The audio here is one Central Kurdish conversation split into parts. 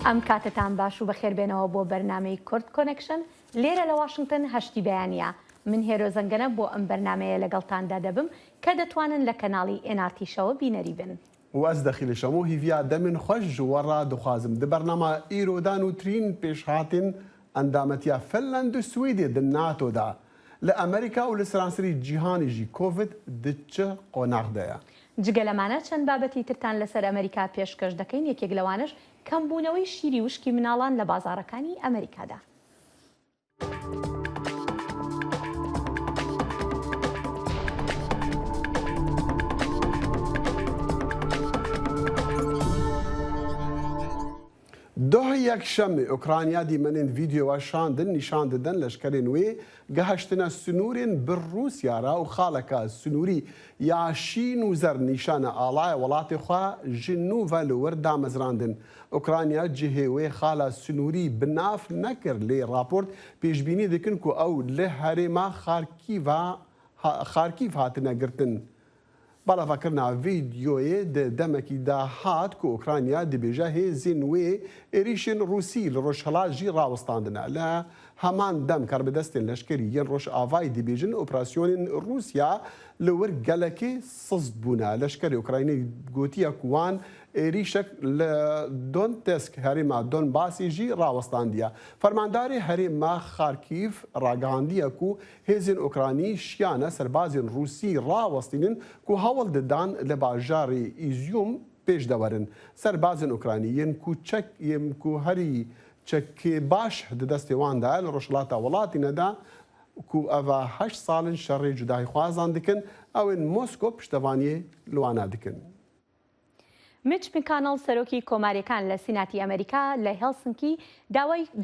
ئەم کاتتان باش و بەخێربێنەوە بۆ بەرنامەی کورد کۆنێکشن لێرە لە واشنگتن هەشتی بەیانیە. من هێرۆ زەنگەنە بۆ ئەم بەرنامەیە لەگەڵتاندا دەبم کە دەتوانن لە کەناڵی NRT-شەوە بینەری بن. واز دەخیلی شەمۆ هیڤیا دەمن خۆش ژوەڕا دخوازم د بەرنامە ئیرۆدان و ترین پێشهاتن ئەندامەتیا فنلەند و سویدێ د ناتۆدا لە ئەمریکا و لە سەرانسەری جیهانیژی کۆڤید دچە قۆناغدەیە. جگە لەمانە چەند بابەتی ترتان لەسەر ئەمریکا پێشکەش دەکەین. یەکێک لەوانش کەمبوونەوەی شیری وشکی مناڵان لە بازاڕەکانی ئەمریکادا. دوه یەکشەمێ ئۆکرانیا دیمەنێن ڤیدیۆوە شاندن نیشان دەدەن لەشکرێن وێ گەهشتنە سنوورێن بر رووسیارا و خاڵەکە سنووری یاشین و زەر نیشانە ئاڵایە وڵاتی خوا ژنوڤە لە وەردا مەزراندن. ئۆکرانیا جهێوێ خاڵە سنووری بناف نەکرد لێ راپۆرت پێشبینی دەکەن و ئەو لە هەرێما خارکیڤ هاتنە گرتن. باڵافەکردنا ڤیدیۆیە دەمەکی داهات کە ئۆکرانیا دەبێژە هێزین وێ عێریشên رووسی لە ڕۆژهەڵاژی ڕاوەستاندنە لە هەمان دەم کاربەدەستێن لەشکری یەن ڕۆژ ئاڤای دەبێژن ئۆپراسیۆنین رووسیا لە وەر گەلەکێ سست بوونە. لەشکری ئۆکراینی گوتیە کوان عێریشک لە دۆنتسک هەرێما دۆنباسیژی ڕاوەستاندیە. فەرمانداری هەرێما خارکیڤ ڕاگەاندیە و هێزین ئۆکرانی شیانە سەربازین رووسی ڕاوەستینن و هەوڵ دەدان لە باژاری ئیزیوم پێش دەوەرن. سەربازین ئۆکرانی یەن کو هەری چەکێ باش دەدەستێواندا لە ڕۆژهەڵاتە وڵاتی نەدا کو ئەڤە 8 ساڵن شەڕێ جودای خوازان دکن ئەوێن مۆسکۆ پشتەوانیە لەوانە دکن. میچ مکانەڵ سەرۆکی کۆماریەکان لە سیناتی ئەمریکا لە هێلسنکی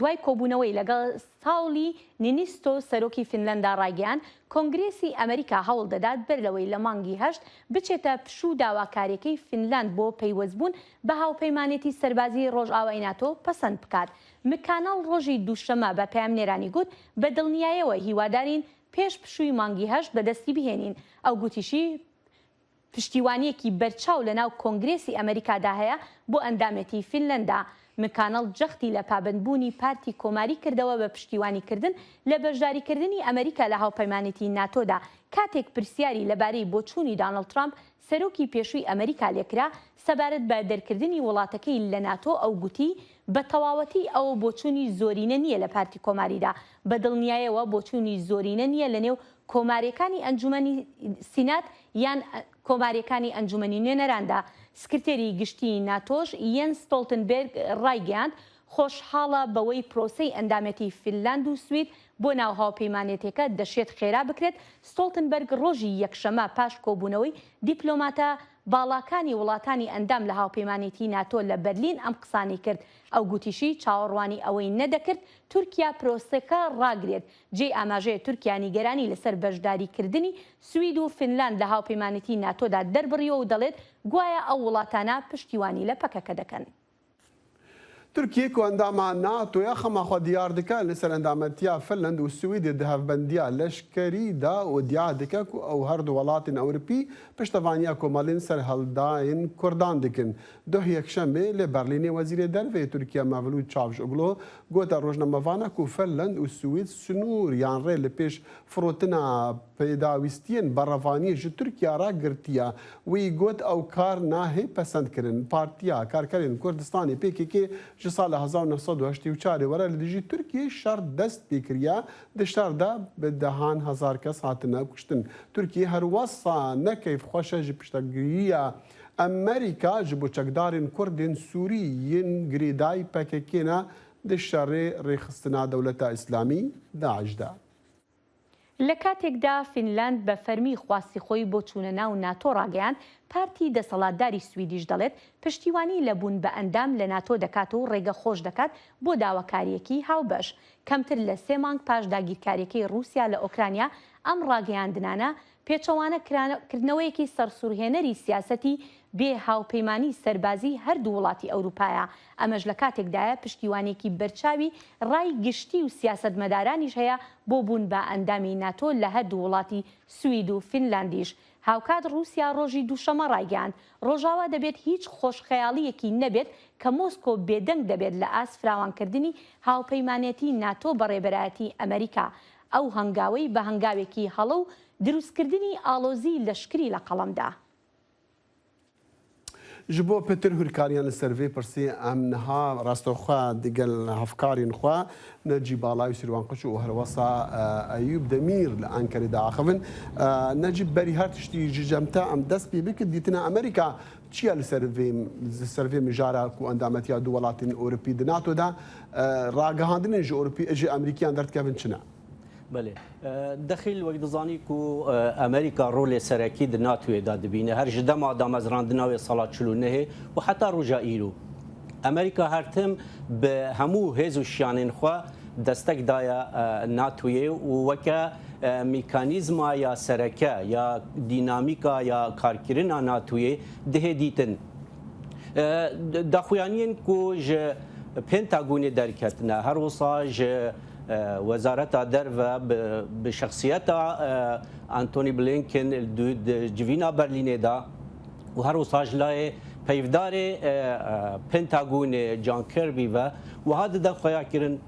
دوای کۆبوونەوەی لەگەڵ ساولی نینیستۆ سەرۆکی فینلەندا ڕایگەیاند کۆنگرێسی ئەمریکا هەوڵ دەدات بەرلەوەی لە مانگی هەشت بچێتە پشوو داواکاریەکەی فینلاند بۆ پەیوەستبوون بە هاوپەیمانێتی سەربازی ڕۆژئاوای ناتۆ پەسەند بکات. مکانەڵ ڕۆژی دووشەمە بە پەیامنێرانی گوت بە دڵنیاییەوە هیوادارین پێش پشووی مانگی هەشت بەدەستی بهێنین. ئەو گوتیشی پشتیوانیەکی بەرچاو لە ناو کۆنگرێسی ئەمریکادا هەیە بۆ ئەندامەتی فینلەندا. مکانەڵ جەختی لە پابندبوونی پارتی کۆماری کردەوە بە پشتیوانیکردن لە بەشداریکردنی ئەمریکا لە هاوپەیمانێتی ناتۆدا کاتێک پرسیاری لەبارەی بۆچوونی دانەڵد ترامپ سەرۆکی پێشووی ئەمریکا لێکرا سەبارەت بە دەرکردنی وڵاتەکەی لە ناتۆ. ئەو گوتی بە تەواوەتی ئەوە بۆچوونی زۆرینە نییە لە پارتی کۆماریدا. بە دڵنیایەوە بۆچوونی زۆرینە نییە لە نێو کۆماریەکانی ئەنجومەنی سینات یان کۆماریەکانی ئەنجومەنی نوێنەراندا. سکرتێری گشتی ناتۆش یەنس ستۆڵتنبێرگ ڕایگەیاند خۆشحاڵە بەوەی پرۆسەی ئەندامەتی فینلاند و سوید بۆ ناو هاوپەیمانێتەکە دەشێت خێرا بکرێت. ستۆڵتنبەرگ ڕۆژی یەکشەمە پاش کۆبوونەوەی دیپلۆماتە باڵاکانی وڵاتانی ئەندام لە هاوپەیمانێتی ناتۆ لە بەرلین ئەم قسانی کرد. ئەو گوتیشی چاوەڕوانی ئەوەی نەدەکرد تورکیا پرۆسەکە ڕاگرێت. جێ ئاماژەیە تورکیا نیگەرانی لەسەر بەشداریکردنی سوید و فینلاند لە هاوپەیمانێتی ناتۆدا دەربڕیەوە و دەڵێت گوایە ئەو وڵاتانە پشتیوانی لە پەکەکە دەکەن. تورکیە و ئەنداما ناتۆیە خەماخوا دیار دکە لەسەر ئەندامەتیا فنلەند و سویدێ دەهەڤبەندیە لەشکەریدا و دیا دکە و ئەو هەردوو وڵاتین ئەوروپی پشتەوانیە کۆمەڵین سەر هەڵداین کوردان دکن. دوه یەکشەمێ لە بەرلینێ وەزیرە دەرەوەی تورکیا مەڤلوود چاڤژۆگلۆ گوتە ڕۆژنامەڤانە و فنلەند و سوید سنوور یان ڕێ لە پێش فرۆتنە پێداویستیان بەڕەوانی ji تورکیا ڕاگرتیە. وی گوت ئەو کار ناهێ پەسەندکردن پارتیا کارکەرێن کوردستانی PKK ji sala 1984 were li dijî Tirkiyê şer dest pêkiriye di şer de bi dehan hezar kes hatine kuştin. Tirkiye her wesa nekeyfxweşe ji piştgiriya Amerîka ji bo çekdarên Kurdên Sûrî yên girêdayî PKK ne di şerê rêxistina Dewleta İslamî Daeş de. لە کاتێکدا فینلاند بە فەرمی خواستی خۆی بۆ چوونە ناو ناتۆ ڕاگەیاند پارتی دەسەڵاتداری سویدیش دەڵێت پشتیوانی لەبوون بە ئەندام لە ناتۆ دەکات و ڕێگە خۆش دەکات بۆ داواکاریەکی هاوبەش. کەمتر لە 3 مانگ پاش داگیرکاریەکەی رووسیا لە ئۆکرانیا ئەم ڕاگەیاندنانە پێچەوانەکردنەوەیەکی سەرسوورهێنەری سیاسەتی بێ هاوپەیمانی سەربازی هەردوو وڵاتی ئەوروپایە. ئەمەش لە کاتێکدایە پشتیوانێکی بەرچاوی ڕای گشتی و سیاسەتمەدارانیش هەیە بۆ بوون بە ئەندامی ناتۆ لە هەردوو وڵاتی سوید و فینلاندیش. هاوکات رووسیا ڕۆژی دووشەمە ڕایگەاند ڕۆژاوا دەبێت هیچ خۆشخەیاڵیەکی نەبێت کە مۆسکۆ بێدەنگ دەبێت لە ئاست فراوانکردنی هاوپەیمانێتی ناتۆ بەڕێبەرایەتی ئەمریکا ئەو هەنگاوەی بە هەنگاوێکی هەڵە و دروستکردنی ئاڵۆزی لەشکری لە قەڵەمدا. ji bo Petir Hurkariyan li ser vê pirsê em niha rastexwe digel hevkarên xwe Necî Balay û Sîrwan Qişû û herwesa Eyûb Demîr li Enkerê de axivin. Necî berî her tiştî ji cem te em dest pê bikir dîtina Amerîka çi ye li ser vê mijara ku endametiya du welatên Ewropî di NATO de ragihandinên ji Amerîkiyan derdikevin çi ne؟ بله دخیل وقت دزانی کو امریکا رول سرکی د ناتو دا دبینه هر جدا ما دامزراندنا و سالات چلونه و حتی روجا ایرو امریکا هر تم به همو هزو شانین خو دستک دایا ناتوی و وکا میکانیزما یا سرکه یا دینامیکا یا کارکرنا ناتوی ده دیتن دخویانین کو ج پنتاگون درکتنا هر وصاج وزارت درو به شخصیت انتونی بلینکن جوینا برلین دا و هر وساج لای پیودار پنتاگون جان کربی و هذا دا خویا کرن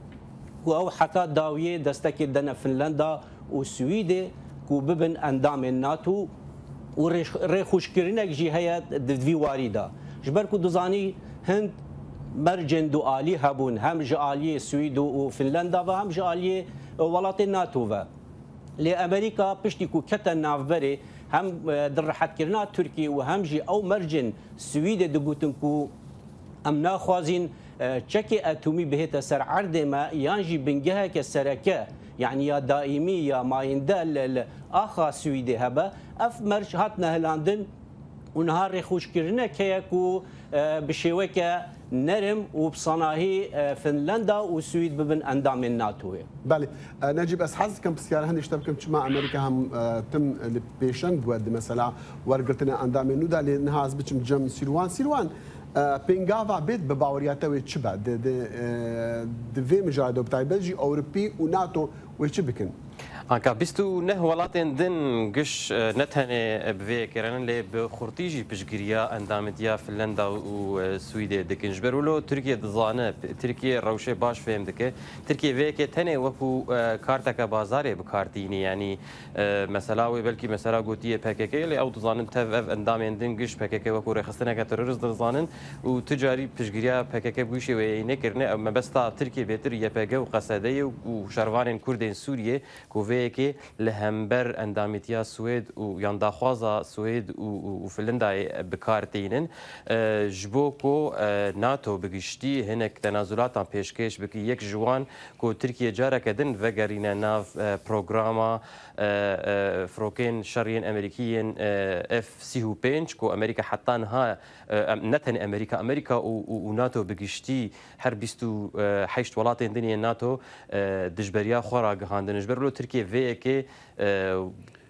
و او حتی داویه دستک دن فنلندا و سوید کو ببن اندام ناتو و ریخوش کرنک جی هیات دوی واریدا جبر کو دوزانی هند مرجن دوالی هبون هم جالی سوئد و فنلندا و هم جالی ولات ناتو و لی امریکا پشتی کو کتن نافبری هم در راحت کردن ترکیه و هم جی او مرجن سوئد دگوتن کو ام ناخوازین چک اتمی بهت سر عرض ما یانجی بنگه که سرکه يعني يا دائمي يا ماينده اخا سوئد هبه اف مرج هات نهلاندن ونهار خوش كرنا كيكو بشيوكه نرم وبصناهي فنلندا وسويد ببن اندام الناتو. بله نجيب بس حظ كم بسيارة هندي اشتبكم مع امريكا هم تم البيشن بود مثلا ورقتنا اندام النودا لنهاز بتم جم سيروان بينغافا بيت بباورياته وتشبا د في مجاهده بتاع بلجي اوروبي وناتو وتشبكن آنکه بیستو نه ولاتن دن گش نتهنه بوی کردن لی بخورتیجی پشگیریا اندامتیا فنلندا و سوئد دکنج برولو ترکیه دزانه ترکیه روشه باش فهم دکه ترکیه وی که تنه وکو کارتا که بازاره بکارتینی یعنی مثلا و بلکی مثلا گوتیه پککی لی او دزانن تف اندامن دن گش پککی وکو رخصتنه که تروریست دزانن و تجاری پشگیریا پککی بوشی و نکرنه اما بستا ترکیه بهتر یپگه و قصده و شروان کردین سوریه کوی که لهمبر اندامتیا سوئد و یان داخوازا سوئد و فنلندا بکارتینن جبو کو ناتو بگشتی هنک تنازلات پیشکش بکی یک جوان کو ترکیه جاره کدن و گرینه ناف پروگراما فروکین شرین امریکیین F-35 کو امریکا حتی نها نتن امریکا و ناتو بگشتی هر 28 ولاتین دنیا ناتو دجبریا خورا گهاندن جبرلو ترکیه وی که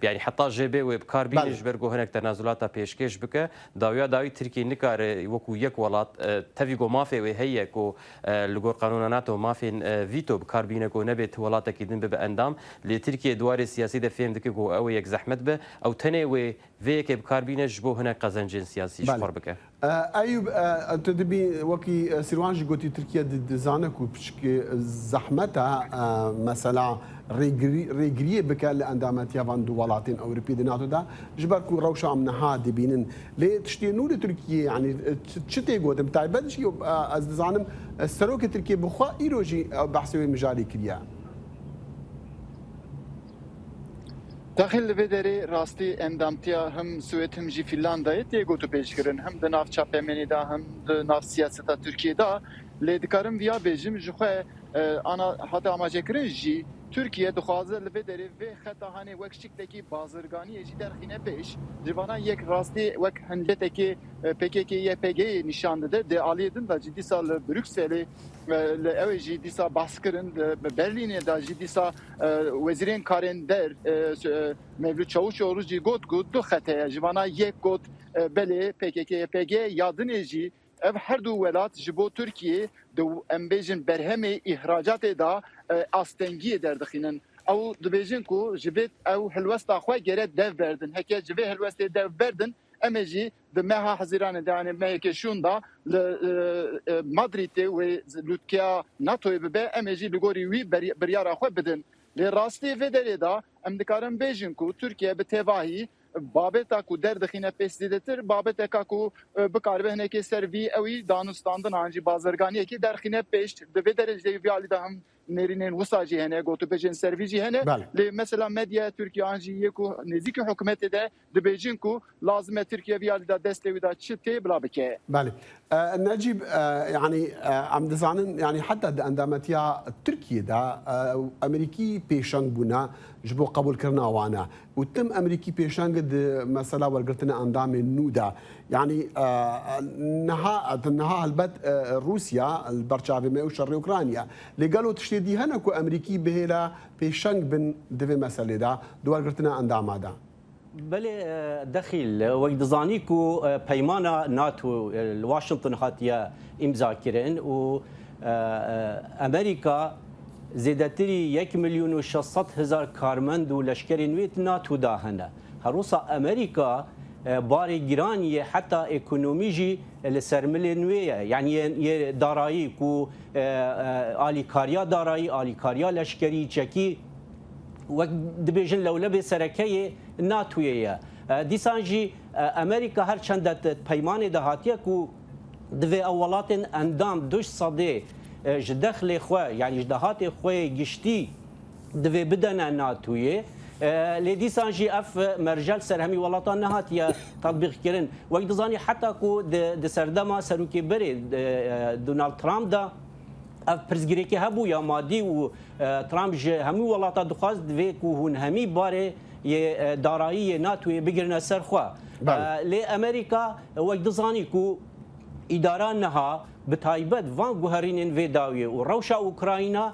يعني حتى جي بي ويب كاربين جبرجو هناك تنازلات بيشكش بك داوي تركي نكار وكو يك ولات تفيجو ما في وهي كو لجور قانون ناتو ما في فيتو بكاربين كو نبت ولات كيدن باندام لتركيا دوار السياسي ده فهم دك كو او يك زحمت به او تني و فيك بكاربين جبو هناك قزنجين سياسي شفر بك ايوب انت دبي وكي سيروانجي قلتي تركيا دزانك وبشكي زحمتها مثلا ريغري بك الاندامات يافان دو ولاتين اوروبي ناتو دا جبركو روشا من هادي بينن لي تشتينو تركيا يعني تشتي قدم تاع بدشي از زانم السروك تركيا بخوا ايروجي بحثي مجالي كليا داخل بدری راستی اندامتیا هم سوئد هم جی فنلاندای تیگو تو پیش کردن هم دناف چاپمنی دا هم دناف سیاست ترکیه دا لیدکارم ویا بیجم جخه انا حتی اماجه کرن جی Türkiye dixwaze li vê derê vê xetahanê wek şiklekî bazirganiyê jî derxîne pêş civana yek rastî wek hincetekî PKK YPG'yê nîşan dide di aliyê din da jî dîsa li Brükselê li ew jî dîsa bahs kirin li Berlînê da jî dîsa wezîrên karên der Mevlût Çavuşoğlu jî got du xeteye civana yek got belê PKK YPG ya dinê jî ev her du welat ji bo Türkiye em bêjin berhemê îhracatê da astengiyê derdixînin او دبیجن کو جبت او هلوستا خو گره دو بردن هک جبه هلوست دو بردن امجی د مها حزیران دانه مهک شوندا مدرید و لوتکیا ناتو به امجی لگوری وی بریارا خو بدن لراستی فدردا ام دکارم بیجن کو ترکیه به تواهی بابتا کو دردخینه پسیدتر بابتا کو بکاربه هنکی سروی اوی دانستاندن انجی بازرگانی کی درخینه پیش به درجه ویالی ده هم نرینن وساجی هنه گوتو بجن سرویجی هنه لی مثلا مدیا ترکیه انجی یکو نزدیک حکومت ده دبیجن کو لازمه ترکیه ویالی ده دست ودا چته بلا بکه بله نجيب يعني عم دزانن يعني حتى اندامتيا تركيا دا امريكي بيشنگ بونا جبو قبول كرنا وانا وتم امريكي بيشنگ مثلا ورقتنا اندام نودا يعني نها البت روسيا البرشافي ما وشر اوكرانيا اللي قالوا تشتدي هنكو امريكي بهلا بيشنگ بن دبي مساله دا ورقتنا اندام دا بله دخیل وقت زانیکو پیمان ناتو واشنطن هاتیا امضا کردن و امریکا زیادتری 1,600,000 کارمند و لشکر نویت ناتو داهنه هروسا امریکا باری گرانی حتی اکونومیجی لسرمل نویه یعنی دارایی کو آلیکاریا دارایی آلیکاریا لشکری چکی وقت دبیجن لولب سرکه ناتویه دیسانجی امریکا هر چند پیمان دهاتیه کو دوی اولات اندام دوش صده جدخل خواه یعنی جدهات خواه گشتی دوی بدن ناتویه لدیسانجی اف مرجل سرهمی ولاتان نهاتیه تطبیق کرن وقت زانی حتی کو د سردما سروکی بری دونالد ترامپ دا اف پرزگیری که هبو یا مادی و ترامپ جه همی ولاتا دخواست دوی که هون همی باره یه دارایی ناتوی بگرنه سرخوا لی امریکا وقت دزانی که اداران نها بتایبت وان گوهرین وی داویه و روشا اوکراینا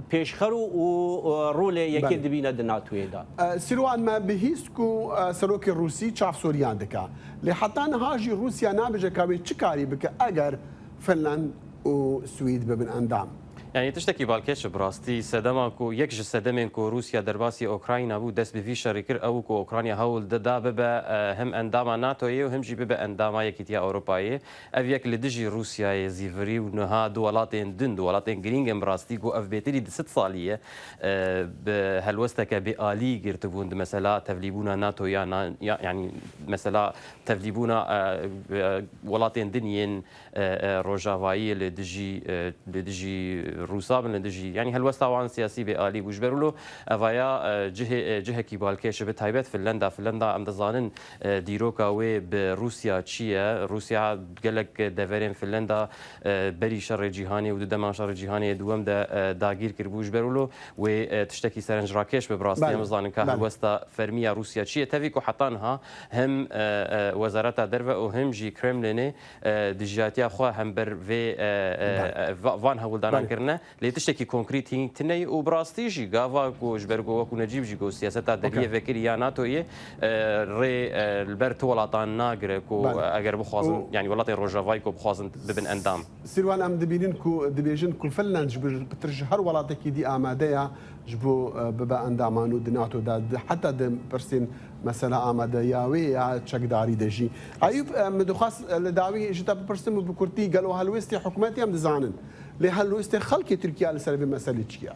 پیشخرو و رول یکی دبینه د ناتوی دا سیروان ما بهیست کو سروک روسی چاف سوریان دکا لی حتی نهاجی روسیا نابجه کاوی چه کاری بکه اگر فنلند وسويد ببن اندام يعني تشتكي بالكيش براستي سدماكو يكج سدمينكو روسيا درباسي اوكراينا بو دس بفي شركر او كو اوكرانيا هول ددا ببا هم انداما ناتوي وهم جي ببا انداما يكيتيا اوروباي افيك لدجي روسيا زيفري ونها دولاتين دن دولاتين جرينجن براستي كو اف بيتري د 6 صاليه بهالوستك بالي قرتبون مثلا تفليبونا ناتو يعني مثلا تفليبونا ولاتين دنيين روجافاي لدجي روسا من دجي يعني هالوسطاوان سياسي بآلي وجبرولو افايا جهه كيبالكيش بتايبت فنلندا ام دزانن ديروكا و بروسيا تشيا روسيا قالك دفرين فنلندا بري شر جهاني ودما شر جهاني دوم داغير كربو جبرولو وتشتكي سرنج راكيش ببراستي مزانن كهالوسطا فرميا روسيا تشيا تفيكو حطانها هم وزارة درفا وهم جي كريملين دجياتيا خو هم بر في فان هولدان كرنا لتشتكي كونكريتي تني وبراستيجي غافا كوج برغو وكو نجيب جيغو سياسه دليه فكريه ناتويه ري البرتو ولاطان ناغر كو اگر بخوازن يعني ولاطي روجافاي كو بخوازن ببن اندام سيروان ام دبينين كو دبيجن كل فلنج بترجهر ولاطك دي اماديه جبو ببا اندامانو دناتو دا حتى د برسين مثلا امادياوي يا تشكداري دجي ايوب مدخاس لداوي جتا برسم بكرتي قالوا هالوستي حكومتي ام دزانن لهالوستي خلق تركيا لسبب مساله تشكيا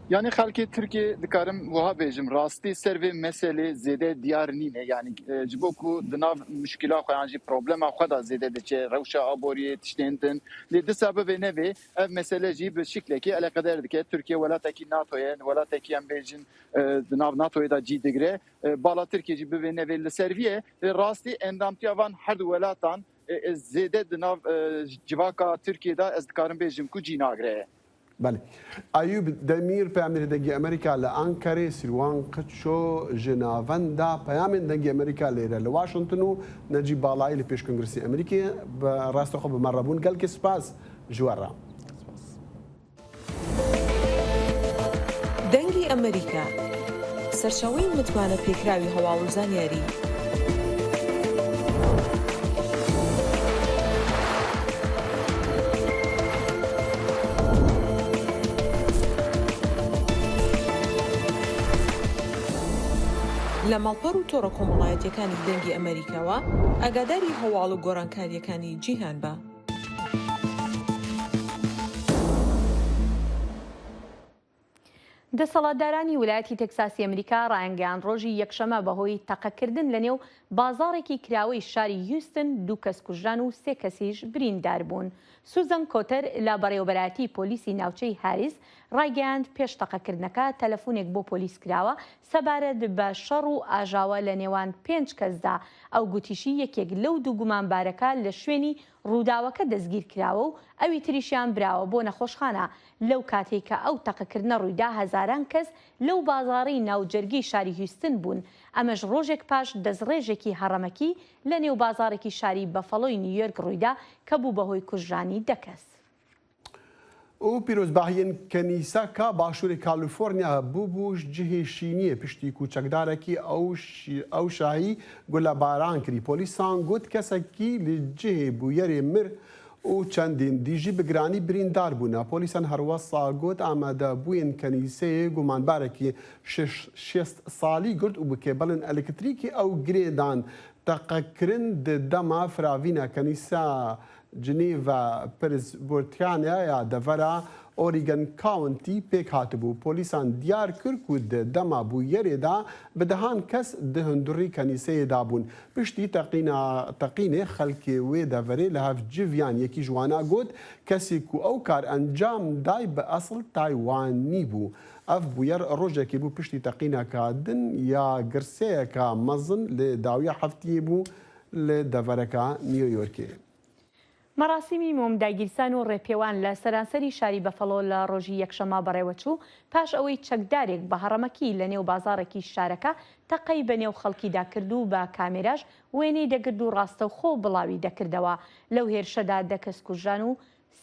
Yani xalki Türkiye dikarim vaha bejim rasti serve mesele zede diyar nine yani ciboku dınav müşkila xayanji problema xada zede de çe rewşa aboriye tiştendin li de sebebe neve ev mesele ji bir şikleki ele kadar dike Türkiye velataki NATO'ya velataki em bejin dınav NATO'ya da ji digre bala Türkiye ji be neve li serviye rasti endamtiya van her velatan zede dınav civaka Türkiye'de ez dikarim bejim ku cinagre بله ایوب دمیر پیام دنگی امریکا لانکاره سیروان قدشو جناوندا پیام دنگی امریکا لیره لواشنطن نجیب بالایی لپیش کنگرسی امریکی براست خو بمربون قال که سپاس جوارا دنگی امریکا سرچاوی متمانه پیکراوی هەواڵ و زانیاری لە ماڵپەڕ و تۆڕە کۆمەڵایەتیەکانی دەنگی ئەمریکاوە ئاگاداری هەواڵ و گۆڕانکاریەکانی جیهان بە. دەسەڵاتدارانی ویلایەتی تەکساسی ئەمریکا ڕایانگەیان ڕۆژی یەکشەمە بەهۆی تەقەکردن لە نێو بازاڕێکی کراوەی شاری هیوستن 2 کەس کوژران و 3 کەسیش بریندار بوون. سوزان کۆتەر لە بەڕێوەبەرایەتی پۆلیسی ناوچەی هاریس ڕایگەیاند پێش تەقەکردنەکە تەلەفۆنێک بۆ پۆلیس کراوە سەبارەت بە شەڕ و ئاژاوە لە نێوان 5 کەسدا. ئەو گوتیشی یەکێک لەو 2 گومانبارەکە لە شوێنی ڕووداوەکە دەستگیر کراوە و ئەوی تریشیان براوە بۆ نەخۆشخانە. لەو کاتێککە ئەو تەقەکردنە ڕوویدا هەزاران کەس لەو بازاڕی ناوجەرگی شاری هیوستن بوون. ئەمەش ڕۆژێک پاش دەستڕێژێکی هەڕەمەکی لە نێو بازارێکی شاری بەفەڵۆی نیویۆرک ڕوویدا کە بوو بەهۆی کوژرانی 10 کەس. او پیرۆزباهیên کەنیسەکە باشووری کالیفۆرنیا بوو جihêşîniyê piştî ku çekdarekî ew şahî gulabaran kirî. Polîsan got kesekî li cihê bûyerê mir û çendên dî jî bi giranî birîndar bûne. Polîsan herwesa got amedebûyên kenîseyê gumanbarekî 6 salî girt û bi kêbelên elektrîkî ew girê dan. Teqekirin di dema firavîna kenîsa Geneva Presbyteriana ya devera Oregon County pêk hatibû. Polîsan diyar kir ku di dema bûyerê da bi dehan kes di hundirî kenîseyê dabûn. Piştî teqînê xelkê wê deverê li hev civiyan yekî ji wan got kesî ku ew kar encam day bi asıl Taywanî bû. Ev bûyer rojekê bû piştî teqîneka din ya girseyeka mezin li dawiya heftiyê bû li devereka New Yorkê. مەراسیمی مۆمداگیرسان و ڕێپێوان لە سەرانسەری شاری بەفەڵۆ لە ڕۆژی یەکشەمە بەڕێوەچوو پاش ئەوەی چەکدارێک بە هەڕەمەکی لە نێو بازارێکی شارەکە تەقەی بە نێو خەڵکیدا کرد و بە کامێراش وێنەی دەگرد و ڕاستەوخۆ بڵاوی دەکردەوە. لەو هێرشەدا 10 کەس کوژران و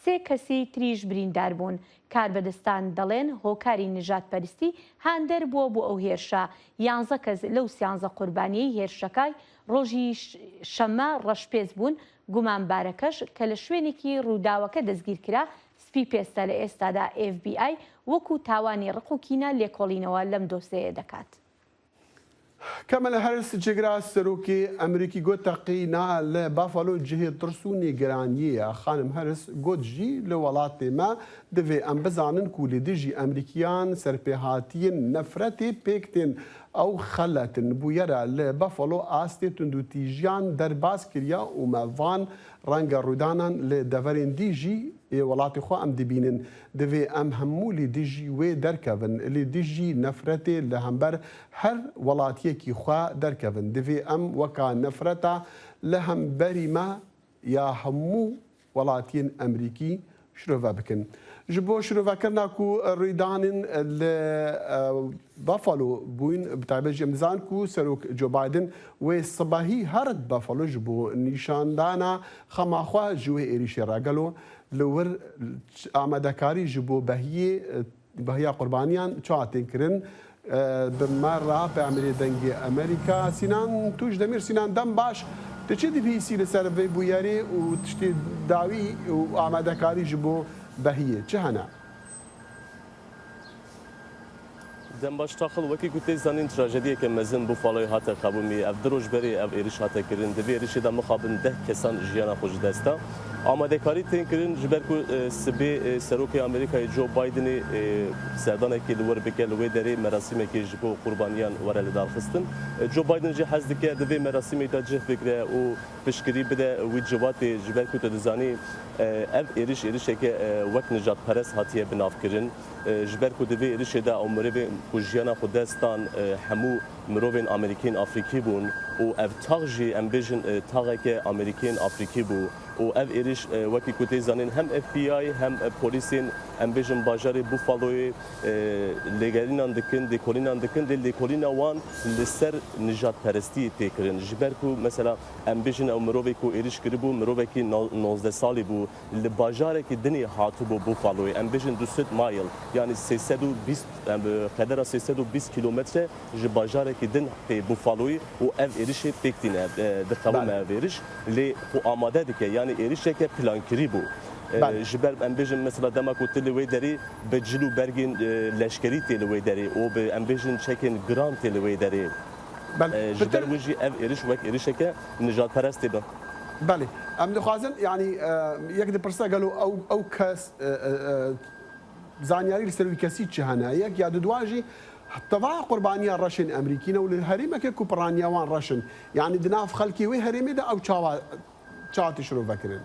3 کەسی تریش بریندار بوون. کاربەدەستان دەڵێن هۆکاری نژادپەرستی هاندەر بووە بۆ ئەو هێرشە. 11 کەس لەو 13 قوربانیەی هێرشەکەی ڕۆژی شەمە ڕەشپێز بوون. گومانبارەکەش کە لە شوێنێکی ڕووداوەکە دەستگیر کرا سپی پێستە لە ئێستادا FBI وەکو تاوانی ڕقوکینە لێکۆڵینەوە لەم دۆسەیە دەکات. Kamala Harris جگرا سەرۆکی ئەمریکی گوت تەقینا لە بافەلۆ جihê tirs û nêgiraniyê. Xanim Harris got jî li welatê me divê em bizanin ku li dijî Emerîkiyan serpêhatiyên nefretê pêk tên ew xeletin. Bûyera li Buffalo astê tundûtîjiyan derbas kiriya û me van renga rûdanan li deverên dî jî ê welatê xwe em dibînin. Divê em hemû li dijî wê derkevin. Li dijî nefretê li hember her welatiyekî xwe derkevin. Divê em weka nefreta li hemberî me ya hemû welatiyên Emerîkî şirove bikin. Ji bo şirovekirina ku rûdanên li Buffalo bûn bi taybet jî em dizanin ku Serok Joe Biden wê sibehî herit Buffalo ji bo nîşandana xema xwe ji wê êrişê ragelo li wir amadekarî ji bo behiya qurbaniyan çatên kirin bi mera Peyamberê dengê Amerîka. Sinan tu ji demîr Sinan dem baş tu çi dibîsî li ser vê bûyerê û tiştê dawî û amadekarî ji bo behiyê çi hene? Dem baş taxil wekî ku tê zanîn trajediyeke mezin Buffaloyê hate xebûmî ev di rojberê ev êriş hate kirin di vê êrişê de mixabin 10 kesan jiyana xwe ji dest da. Amadekarî tên kirin ji ber ku sibê Serokê Amerîkayê Joe Bidenê serdanekê li wir bike li wê derê merasîmekê ji bo qurbaniyan were li darxistin. Joe Biden jî hez dike di vê merasîmê de cih bigire û piştgirî bide wî civatê ji ber ku tu dizanî ev êriş êrişeke wek nijadperest hatiye binavkirin. Ji ber ku di vê êrişê de ew mirêvên ku jiyana xwe destan hemû mirovên Amerîkên Afrikî bûn û ev taq jî em bêjin taqeke Amerîkên Afrikî bû. û ev êriş wekî ku tê zanîn hem FBI hem polîsên em bêjin bajarê Buffaloyê lêgerînan dikin, lêkolînan dikin, lê lêkolîna wan li ser nijadperestiyê tê kirin. Ji ber ku mesela em bêjin ew mirovê ku êriş kiribû mirovekî 19 salî bû li bajarekî dinê hatibû Buffaloyê. Em bêjin 200 mayl yani 320 xedera 320 kilometre ji bajarekî din tê Buffaloyê û ev êrişê pêk tîne dixebûme ev êriş lê xwe amade dike yani êrişeke plankirî bû. Ji ber em bêjin mesela dema ku tu li wê derê bi cil û bergên leşkerî tê li wê derê û bi em bêjin çekên giran tê li wê derê جبر وجي اف ايرش وك ايرشك نجات پرست به بله ام دخوازن يعني يقدر برسا قالوا او كاس زانياري لسلوي كاسي تشهنا يك يا دواجي طبعا قربانيا رشن امريكينا والهريمه كيكو برانيا وان رشن يعني دناف خلكي وي هريمه دا او تشاتي شنو فكرين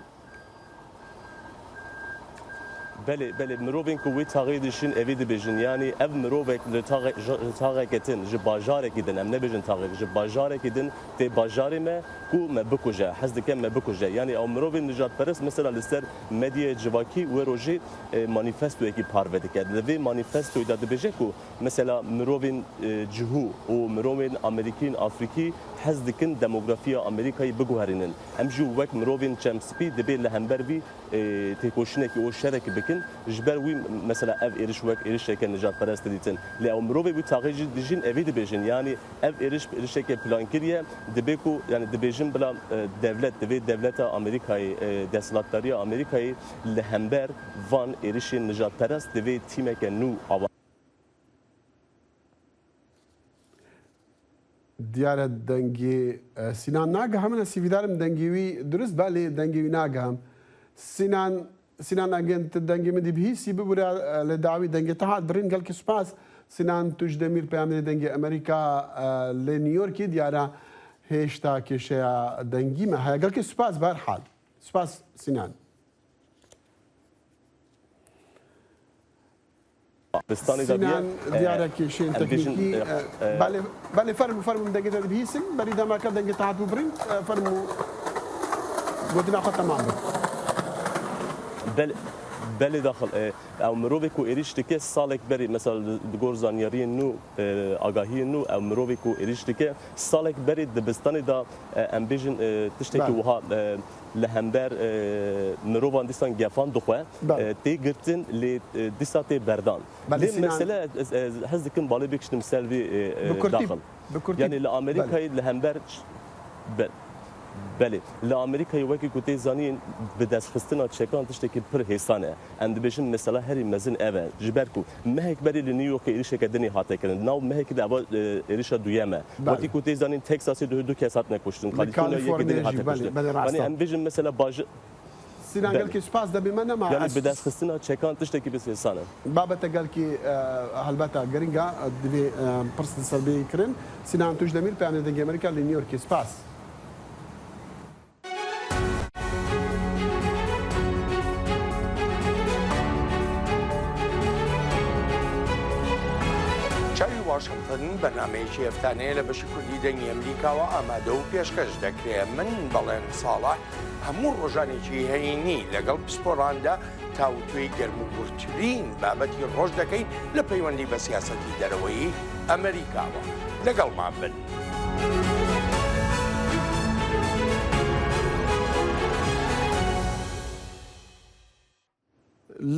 بله مروبین کوی تاغیدشین اوید بیشن یعنی اف مروبک لتاغ کتن جباجاره کدن ام نبیشن تاغید جباجاره کدن تی باجاره ما کو ما بکوجه حزد کم ما بکوجه یعنی او مروبین نجات پرست مثلا لستر مدیا جواکی و روجی مانیفستو کی پارود کرد لوی مانیفستو داد بیشه کو مثلا مروبین جهو و مروبین امریکین افریقی حزد کن دموگرافیا امریکایی بگوهرینن ام جو وک مروبین چمسپی دبی لهمبر بی تکوشنه کی او شرک بکن جبر وی مثلا اف ایرش وک ایرش که نجات پرست دیتن لی او مروبی بو تاغیج دیجین اوید بیشن یعنی اف ایرش که پلان کریه دبیکو یعنی دبیجن بلا دولت امریکایی دستلاتداری امریکایی لهمبر وان ایرش نجات پرست دوی تیم که نو آوا دیاره دنگی سینان ناگه همه سیفیدارم دنگیوی درست بله دنگیوی ناگه هم سینان اگه دنگی مدی بهیسی ببره لدعوی دنگی تحت برین قال که سپاس سینان توش دمیر پیامد دنگی امریکا لنیویورکی دیاره هشتا کشه دنگی ما هیا قال که سپاس بهر حال سپاس سینان سینان دیاره که شین تکنیکی بله فرمو دنگی تحت بهیسیم بری دمکا دنگی تحت ببرین فرمو قلتنا خط تمام بله داخل او مروبی کو ایریش تکه سالک بری مثلا دگور زانیاری نو آگاهی نو او مروبی کو ایریش تکه سالک بری دبستانی دا امبیژن تشتکی وها لهمبر مروبان دیستان گفان دخواه تی گرتن لی دیستاتی بردان لی مسئله حز کن بالی بکشتم سلوی داخل یعنی لامریکایی لهمبر بله لامریکا یوکی کوتی زانین به دست خستنا چکان تشتکی پر حسانه اند بشن مثلا هری مزن اول جبرکو مهک بری نیویورک ایریش کدنی هاته کردن ناو مهک دعوا ایریش دویمه وقتی کوتی زانین تکساس دو کسات نکشتن کالیفرنیا یک دنی هاته کشتن یعنی اند بشن مثلا باج سینان قال کی سپاس دبی من ما یعنی به دست خستنا چکان تشتکی بس حسانه بابت قال کی هلبتا گرینگا دبی پرست سربی کرن سینان توش دمیر پیام دنگ امریکا لنیویورک سپاس واشنطن بەرنامەیەکی هەفتانەیە لە بەشی کوردی دەنگی ئەمریکاوە ئامادە و پێشکەش دەکرێت من بەڵێن ساڵح هەموو ڕۆژانێکی هەینی لەگەڵ پسپۆراندا تاوتوێی گەرموگورترین بابەتی ڕۆژ دەکەین لە پەیوەندی بە سیاسەتی دەرەوەی ئەمریکاوە لەگەڵمان بن.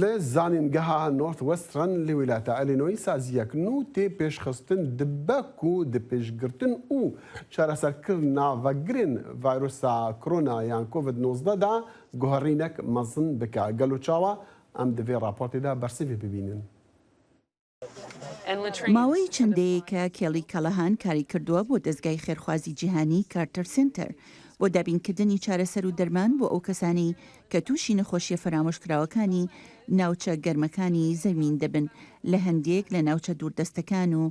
لزانینگەها نۆرت وەسترن لە ویلاتە ئەلینۆی سازیەک نو تێ پێشخستن دبەک و دپێشگرتن و چارەسەرکردنا ڤەگرن ڤایرۆسا کۆرۆنا یان کۆڤید 19 دا گوهڕینەک مەزن بکە گەل و چاوە ئەم دەبێ راپۆرتێدا بەرسیوێ ببینن. ماوەی چەندەیەکە کێڵی کەلەهان کاری کردووە بۆ دەستگای خێرخوازی جیهانی کارتەر سنتەر بۆ دابینکردنی چارەسەر و دەرمان بۆ ئەو کەسانی کە تووشی نەخۆشیە فرامۆشکراوەکانی ناوچە گەرمەکانی زەمین دەبن لە هەندێک لە ناوچە دووردەستەکان و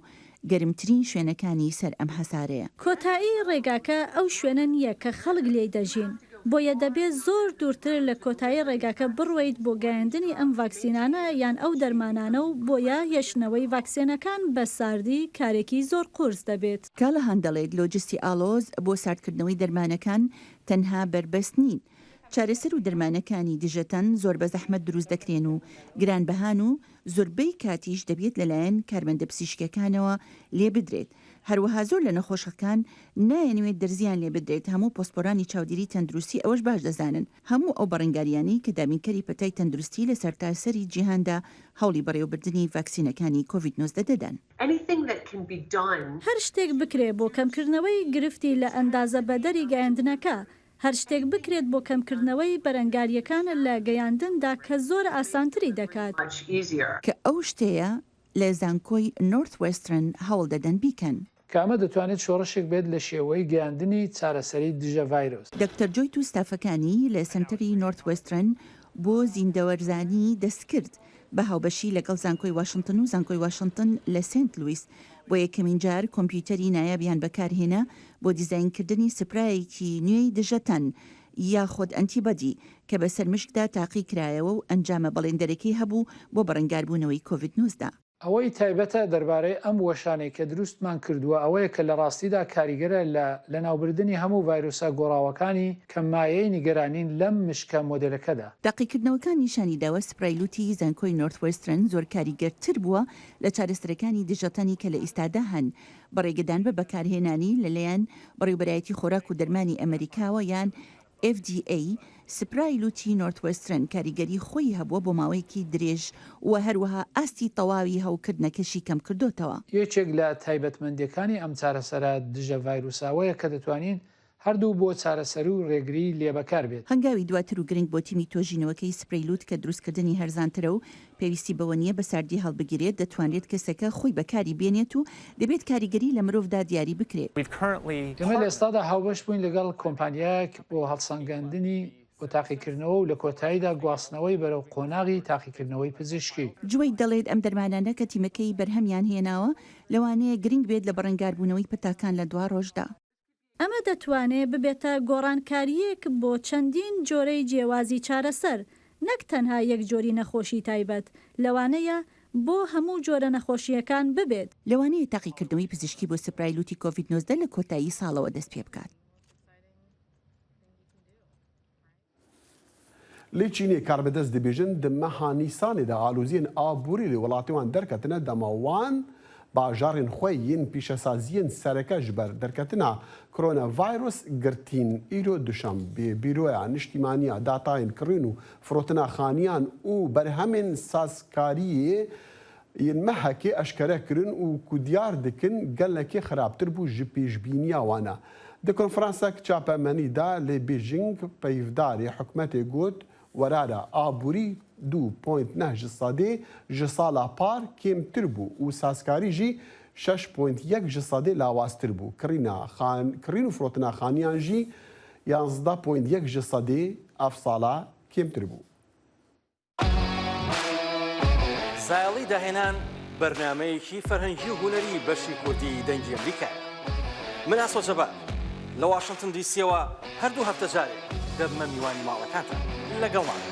گەرمترین شوێنەکانی سەر ئەم هەسارەیە. کۆتایی ڕێگاکە ئەو شوێنە نییە کە خەڵک لێی دەژین. بۆیە دەبێت زۆر دوورتر لە کۆتایی ڕێگاکە بڕوەیت بۆ گەیاندنی ئەم ڤاکسینانە یان ئەو دەرمانانە و بۆیە هێشتنەوەی ڤاکسینەکان بە ساردی کارێکی زۆر قورس دەبێت. کاڵە هەندەڵێک لۆجستی ئالۆز بۆ ساردکردنەوەی دەرمانەکان تەنها بربەست نین. چارەسەر و دەرمانەکانی دژەتەن زۆر بە زەحمەت دروست دەکرێن و گرانبەهان و زۆربەی کاتیش دەبێت لەلایەن کارمەندە پزیشکیەکانەوە لێ بدرێت. هەروەها زۆر لە نەخۆشەکان نایەنوێت دەرزیان لێ بدرێت. هەموو پۆسپۆرانی چاودێری تەندروستی ئەوەش باش دەزانن. هەموو ئەو بەڕێنگاریانی کە دابینکەری پەتای تەندروستی لە سەرتاسەری جیهاندا هەوڵی بەڕێوەبردننی ڤاکسینەکانی کۆڤید 19 دەدەن. هەر شتێک بکرێت بۆ کەمکردنەوەی گرفتی لە ئەندازە بەدەری گەیاندنەکە. هەر شتێک بکرێت بۆ کەمکردنەوەی بەرەنگاریەکان لە گەیاندندا کە زۆر ئاسانتری دەکات. کە ئەو شتەیە لە زانکۆی نۆرت وێسترن هەوڵ دەدەن بیکەن. کە ئەمە دەتوانێت شۆڕشێک بێت لە شێوەی گەیاندنی چارەسەری دژە ڤایرۆس. دکتۆر جۆیت و ستافەکانی لە سنتەری نۆرت وێسترن بۆ زیندەوەرزانی دەست کرد بە هاوبەشی لەگەڵ زانکۆی واشنگتن و زانکۆی واشنگتن لە سنت لویس بۆ یەکەمین جار کۆمپیوتەری نایابیان بەکارهێنا بۆ دیزاینکردنی سپرایەکی نوێی دژەتەن یاخۆد ئەنتیبەدی کە بەسەر مشکدا تاقی کرایەوە و ئەنجامە بەڵێندەرەکەی هەبوو بۆ بەڕەنگاربوونەوەی کۆڤید-19. ئەوەی تایبەتە دەربارەی ئەم وەشانەی کە دروستمان کردووە ئەوەیە کە لە ڕاستیدا کاریگەرە لە ناوبردننی هەموو ڤایرۆسە گۆڕاوەکانی کە مایەی نیگەرانین لەم مشکە مۆدلەکەدا. تاقیکردنەوەکان نیشانی داوە سپرایلوتی زانکۆی نۆرت وێسترن زۆر کاریگەرتر بووە لە چارەسەرەکانی دژەتەنی کە لە ئیستادا هەن بەڕێگەدان بە بەکارهێنانی لەلایەن بەڕێوەبەرایەتی خۆراک و دەرمانی ئەمریکاوە یان FDA. سپرایلوتی نۆرت وێسترن کاریگەری خۆی هەبووە بۆ ماوەیەکی درێژ و هەروەها ئاستی تەواوی هەوکردنەکەشی کەم کردوتەوە. یەکێک لە تایبەتمەندیەکانی ئەم چارەسەرە دژە ڤایرۆساوەیە کە دەتوانین هەردوو بۆ چارەسەر و ڕێگری لێ بەکار بێت. هەنگاوی دواتر و گرنگ بۆ تیمی تۆژینەوەکەی سپرەیلوت کە دروستکردنی هەرزانترە و پێویستی بەوە نیە بە ساردی هەڵبگیرێت دەتوانێت کەسەکە خۆی بەکاری بێنێت و دەبێت کاریگەری لە مرۆڤدا دیاری بکرێت. ئێمە لە ئێستادا هاوبەش بووین لەگەڵ کۆمپانیایەک بۆ هەڵسەنگاندنی بۆ تاقیکردنەوە و لە کۆتاییدا گواستنەوەی بەرەو قۆناغی تاقیکردنەوەی پزیشکی. جوێی دەڵێت ئەم دەرمانانە کە تیمەکەی بەرهەمیان هێناوە لەوانەیە گرنگ بێت لە بەڕەنگاربوونەوەی پەتاکان لە دوا ڕۆژدا. ئەمە دەتوانێت ببێتە گۆڕانکاریەک بۆ چەندین جۆرەی جیاوازی چارەسەر نەک تەنها یەک جۆری نەخۆشی تایبەت لەوانەیە بۆ هەموو جۆرە نەخۆشیەکان ببێت. لەوانەیە تاقیکردنەوەی پزیشکی بۆ سپرایلوتی کۆڤید-19 لە کۆتایی ساڵەوە دەست پێ بکات. لی چینی کاربەدەست دەبێژن دمەها نیسانێدا ئالوزیên ئابووری لە وڵاتیوان دەرکەتنە دەماوان باژارên xwe yên pîşesaziyên sereke ji ber derketina koronavirus girtîn îro duşanbê Bîroya Niştîmaniya Datayên Kirîn û Firotina Xaniyan û berhemên sazkariyê yên mehekê eşkere kirin û ku diyar dikin gelekê xerabtir bû ji pêşbîniya wan e. Di konferansek çapemenî da lê Bêjing peyvdarê hikûmetê got werara abûrî 2.9 ji sedê ji sala par kêmtir bû û sazkarî jî 6.1 ji sedê lawaztir bû. Kirîn û firotina xaniyan jî 11.1 ji sedê ev sala kêmtir bû. زایڵی داهێنان بەرنامەیەکی فەرهەنگی و هونەری بەشی کوردی دەنگی ئەمریکا. من ئاسۆ جەبار لە واشنگتن دیسیەوە هەردوو هەفتە جارێک دەبمە میوانی ماڵەکانتان لەگەڵمان.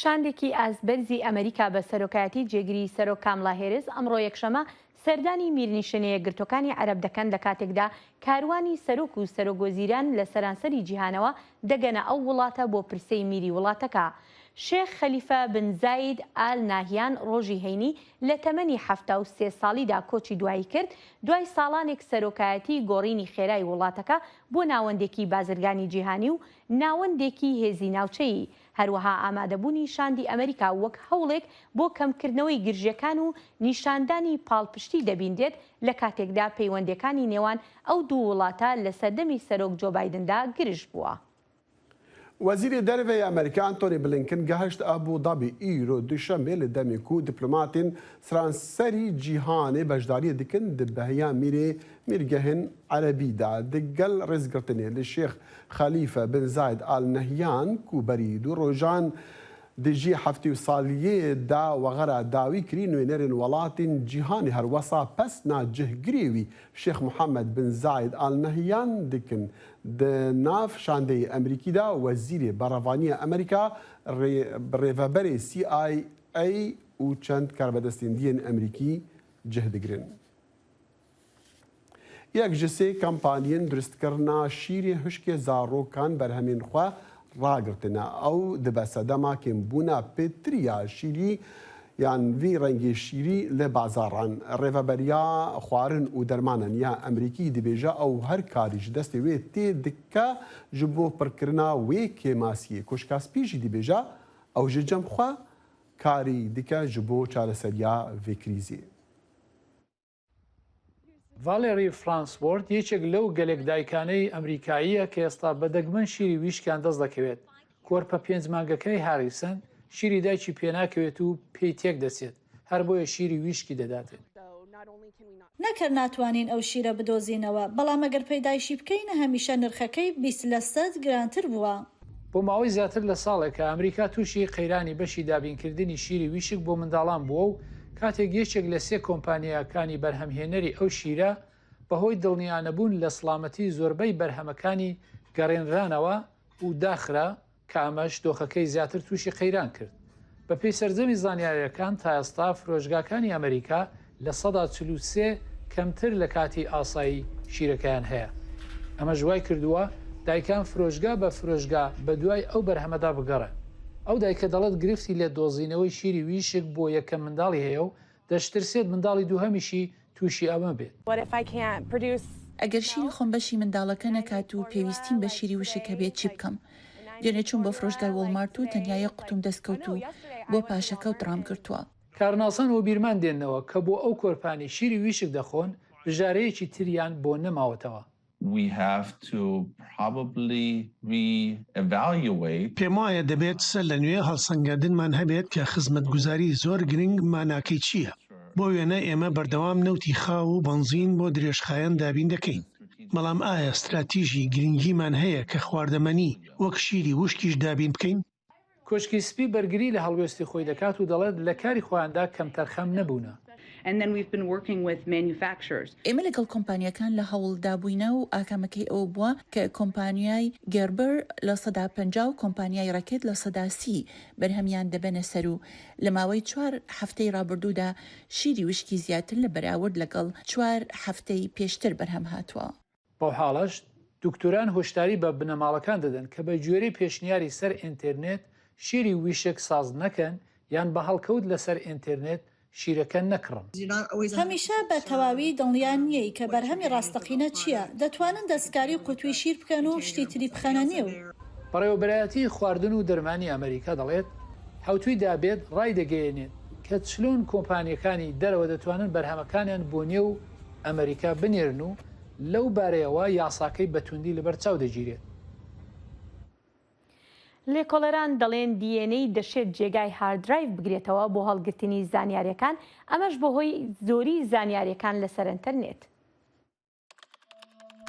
شاندێکی ئازبەرزی ئەمریکا بە سەرۆکایەتی جێگیری سەرۆک کاملا هێرز ئەمڕۆ یەکشەمە سەردانی میرنیشنەیە گرتوەکانی عەرەب دەکەن لە کاتێکدا کاروانی سەرۆک و سەرۆکگۆزیران لە سەرانسەری جیهانەوە دەگەنە ئەو وڵاتە بۆ پرسەی میری وڵاتەکە. شێخ خەلیفە بن زاید ئال ناهیان ڕۆژی هەینی لە تەمەنی 73 ساڵیدا کۆچی دوایی کرد دوای ساڵانێک سەرۆکایەتی گۆڕینی خێرای وڵاتەکە بۆ ناوەندێکی بازرگانی جیهانی و ناوەندێکی هێزی ناوچەیی. هەروەها ئامادەبوونی شاندی ئەمریکا وەک هەوڵێک بۆ کەمکردنەوەی گرژیەکان و نیشاندانی پاڵپشتی دەبیندێت لە کاتێکدا پەیوەندەکانی نێوان ئەو دوو وڵاتە لە سەردەمی سەرۆک جۆ بایدندا گرژ بووە. وەزیری دەرەوەی ئەمریکا ئەنتۆنی بلینکن گەهشت ئەبوو دابی ئیرۆ دوشەمبێ لە دەمێک و دیپلۆماتین سرانسەری جیهانê beşdariyê dikin di behiya mîrê mîrgehên Erebî da digel rêzgirtinê li Şêx Xelîfe bin Zayed Al Nehyan ku berî du rojan di jî heftê saliyê da wexera dawî kirî nûnerên welatên cîhanê her wesa pesna cihgirê wî Şêx Muhammed bin Zayed Al Nehyan dikin. Di nav şandeyê Emerîkî da wezîrê berevaniya Emerîka rêveberê CIA û çend karbedestên diyên Emerîkî cih digirin. Yek ji sê kampanyên durustkirina şîrê hişkê zarokan berhemên xwe ragirtine ew dibe sedema kêmbûna pêtiriya şîrî yan vî rengê şîrî li bazaran. Rêveberiya xwarin û dermanan ya Emerîkî dibêje ew her karî ji destê wê tê dike ji bo pirkirina wê kêmasiyê. Koşkaspî jî dibêje ew ji cem xwe karî dike ji bo çareseriya vê krîzê. ڤالێری فرانسوۆرد یەکێک لەو گەلێک دایکانەی ئەمریکاییە کە ئێستا بەدەگمەن شیری ویشکیان دەست دەکەوێت. کۆرپە 5 مانگەکەی هاریسن شیری دایکی پێناکەوێت و پێی تێک دەچێت، هەر بۆیە شیری ویشکی دەداتێت. نەکەر ناتوانین ئەو شیرە بدۆزینەوە، بەڵام ئەگەر پەیدایشی بکەینە هەمیشە نرخەکەی 20% گرانتر بووە. بۆ ماوەی زیاتر لە ساڵێکە ئەمریکا تووشی قەیرانی بەشی دابینکردنی شیری ویشک بۆ منداڵان بووە و کاتێک یەکێک لە 3 کۆمپانیاکانی بەرهەمهێنەری ئەو شیرە بەهۆی دڵنیانەبوون لە سڵامەتی زۆربەی بەرهەمەکانی گەڕێنرانەوە و داخرا کە ئەمەش دۆخەکەی زیاتر تووشی قەیران کرد. بە پێی سەرجەمی زانیاریەکان تا ئێستا فرۆژگاکانی ئەمریکا لە 43 کەمتر لە کاتی ئاسایی شیرەکەیان هەیە. ئەمە ژوای کردووە دایکان فرۆژگا بە فرۆژگا بە دوای ئەو بەرهەمەدا بگەڕێ. ئەو دایکە دەڵێت گرفتی لێ دۆزینەوەی شیری ویشک بۆ یەکەم منداڵی هەیە و دەشترسێت منداڵی دووهەمیشی تووشی ئەمە بێت. ئەگەر شیری خۆم بەشی منداڵەکە نەکات و پێویستیم بە شیری وشکە بێت چی بکەم؟ دوێنێ چوون بۆ فرۆژگای وەڵمارت و تەنیا یەک قوتوم دەستکەوت و بۆ پاشەکەوت ڕام کردووە. کارناسان و بیرمان دێنەوە کە بۆ ئەو کۆرپانی شیری ویشک دەخۆن بژارەیەکی تریان بۆ نەماوەتەوە. پێم وایە دەبێت سەر لە نوێ هەڵسەنگاندنمان هەبێت کە خزمەتگوزاری زۆر گرنگ ماناکەی چییە؟ بۆ وێنە ئێمە بەردەوام نەوتی خاو و بەنزین بۆ درێژخایەن دابین دەکەین. بەڵام ئایا استراتیژی گرنگیمان هەیە کە خواردەمەنی وەک شیری وشکیش دابین بکەین؟ کۆشکی سپی بەرگری لە هەڵوێستی خۆی دەکات و دەڵێت لە کاری خۆیاندا کەم تەرخەم نەبوونە. ئێمە لەگەڵ کۆمپانیەکان لە هەوڵدا بووینە و ئاکامەکەی ئەو بووە کە کۆمپانیای گەربەر لە 150 و کۆمپانیای ڕەکێت لە 130 بەرهەمیان دەبەنە سەر و لە ماوەی 4 هەفتەی ڕابردوودا شیری وشکی زیاتر لە بەراورد لەگەڵ 4 هەفتەی پێشتر بەرهەم هاتووە. بۆ حاڵەش دکتۆران هۆشداری بە بنەماڵەکان دەدەن کە بە گوێرەی پێشنیاری سەر ئینتەرنێت شیری ویشک ساز نەکەن یان بە هەڵکەوت لەسەر ئینتەرنێت شیرەکە نەکڕن. هەمیشە بە تەواوی دڵنیان نییە کە بەرهەمی ڕاستەقینە چییە، دەتوانن دەستکاری قوتوی شیر بکەن و شتی تری بخەنە نێو. بەڕێوەبەرایەتی خواردن و دەرمانی ئەمریکا دەڵێت هەوتوی دابێت ڕای دەگەیەنێت کە چلون کۆمپانیەکانی دەرەوە دەتوانن بەرهەمەکانیان بۆ نێو ئەمریکا بنێرن و لەو بارەیەوە یاساکەی بەتوندی لەبەر چاو دەگیرێت. لێکۆڵەران دەڵێن DNA دەشێت جێگای هاردرایڤ بگرێتەوە بۆ هەڵگرتنی زانیاریەکان، ئەمەش بەهۆی زۆری زانیاریەکان لەسەر ئینتەرنێت.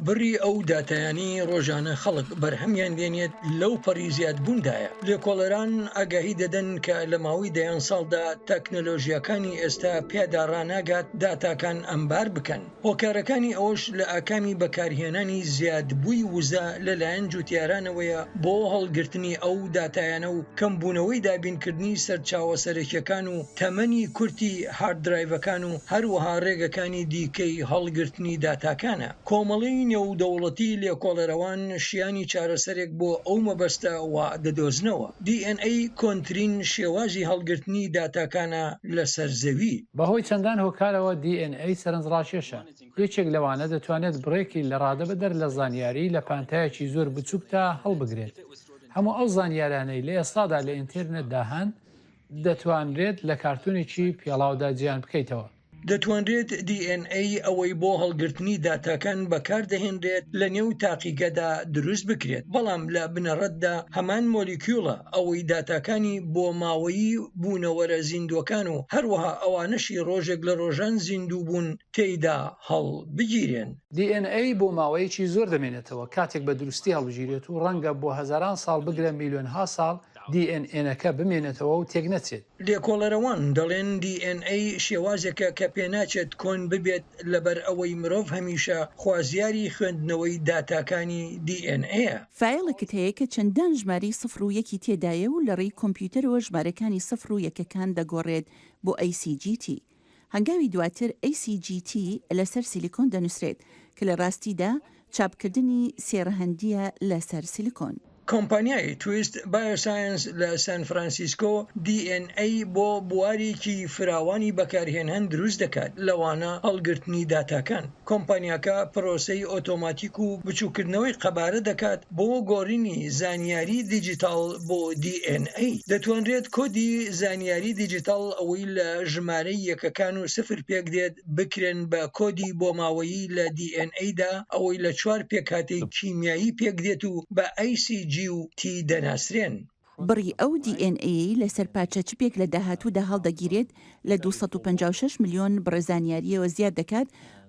بڕی ئەو داتایانی ڕۆژانە خەڵک بەرهەمیان دێنێت لەو پەڕی زیاد بووندایە. لێکۆڵەران ئاگاهی دەدەن کە لە ماوەی دەیان ساڵدا تەکنۆلۆژیەکانی ئێستا پێدا ڕاناگات داتاکان ئەمبار بکەن. هۆکارەکانی ئەوش لە ئاکامی بەکارهێنانی زیادبووی وزە لەلایەن جوتیارانەوەیە بۆ هەڵگرتنی ئەو داتایانە و کەمبوونەوەی دابینکردنی سەرچاوەسەرەکیەکان و تەمەنی کورتی هاردرایڤەکان و هەروەها ڕێگەکانی دیکەی هەڵگرتنی داتاکانە. کۆمەڵی نێودەوڵەتی لێکۆڵەرەوان شیانی چارەسەرێک بۆ ئەو مەبەستەوە دەدۆزنەوە. DNA کۆنترین شێوازی هەڵگرتنی داتاکانە لەسەر زەوی. بەهۆی چەندان هۆکارەوە DNA سەرنجڕاکێشە. یەکێک لەوانە دەتوانێت بڕێکی لە ڕادەبەدەر لە زانیاری لە پانتایەکی زۆر بچووکتا هەڵبگرێت. هەموو ئەو زانیارانەی لە ئێستادا لە ئینتەرنێتدا هەن دەتوانرێت لە کارتونێکی پێڵاودا جیان بکەیتەوە. دەتوانرێت DNA ئەوەی بۆ هەڵگرتنی داتاکان بەکاردەهێنرێت لە نێو تاقیگەدا دروست بکرێت، بەڵام لە بنەڕەتدا هەمان مۆلیکیولە ئەوەی داتاکانی بۆ ماوەیی بوونەوەرە زیندوەکان و هەروەها ئەوانەشی ڕۆژێک لە ڕۆژان زیندوو بوون تێیدا هەڵ بگیرێن. DNA بۆ ماوەیەکی زۆر دەمێنێتەوە کاتێک بە دروستی هەڵبژیرێت و ڕەنگە بۆ هەزاران ساڵ بگرە میلیۆنها ساڵ DNA-نەکە بمێنێتەوە و تێک نەچێت. لێکۆڵەرەوان دەڵێن DNA شێوازێکە کە پێناچێت کۆن ببێت لەبەر ئەوەی مرۆڤ هەمیشە خوازیاری خوێندنەوەی داتاکانی DNA. فایلێکت هەیە کە چەندان ژماری 0 و 1 تێدایە و لە ڕێی کۆمپیوتەرەوە ژمارەکانی 0 و 1 دەگۆڕێت بۆ ACGT. هەنگاوی دواتر ACGT لەسەر سیلیکۆن دەنووسرێت کە لە ڕاستیدا چاپکردنی سێڕەهەندیە لەسەر سیلیکۆن. کۆمپانیای تویست بایۆساینس لە سان فرانسیسکۆ DNA بۆ بوارێکی فراوانی بەکارهێنان دروست دەکات لەوانە هەڵگرتنی داتاکان. کۆمپانیاکە پرۆسەی ئۆتۆماتیک و بچووکردنەوەی قەبارە دەکات بۆ گۆڕینی زانیاری دیجیتال بۆ DNA. دەتوانرێت کۆدی زانیاری دیجیتال ئەوەی لە ژمارەی یەکەکان و سفر پێک دێت بکرێن بە کۆدی بۆ ماوەیی لە DNA دا ئەوەی لە 4 پێکهاتەی کیمیایی پێک دێت و بە ICG و T دەناسرێن. بڕی ئەو DNA لەسەر پاچە چپێک لە داهاتوودا هەڵدەگیرێت لە 256 میلیۆن بڕێزانیاریەوە زیاد دەکات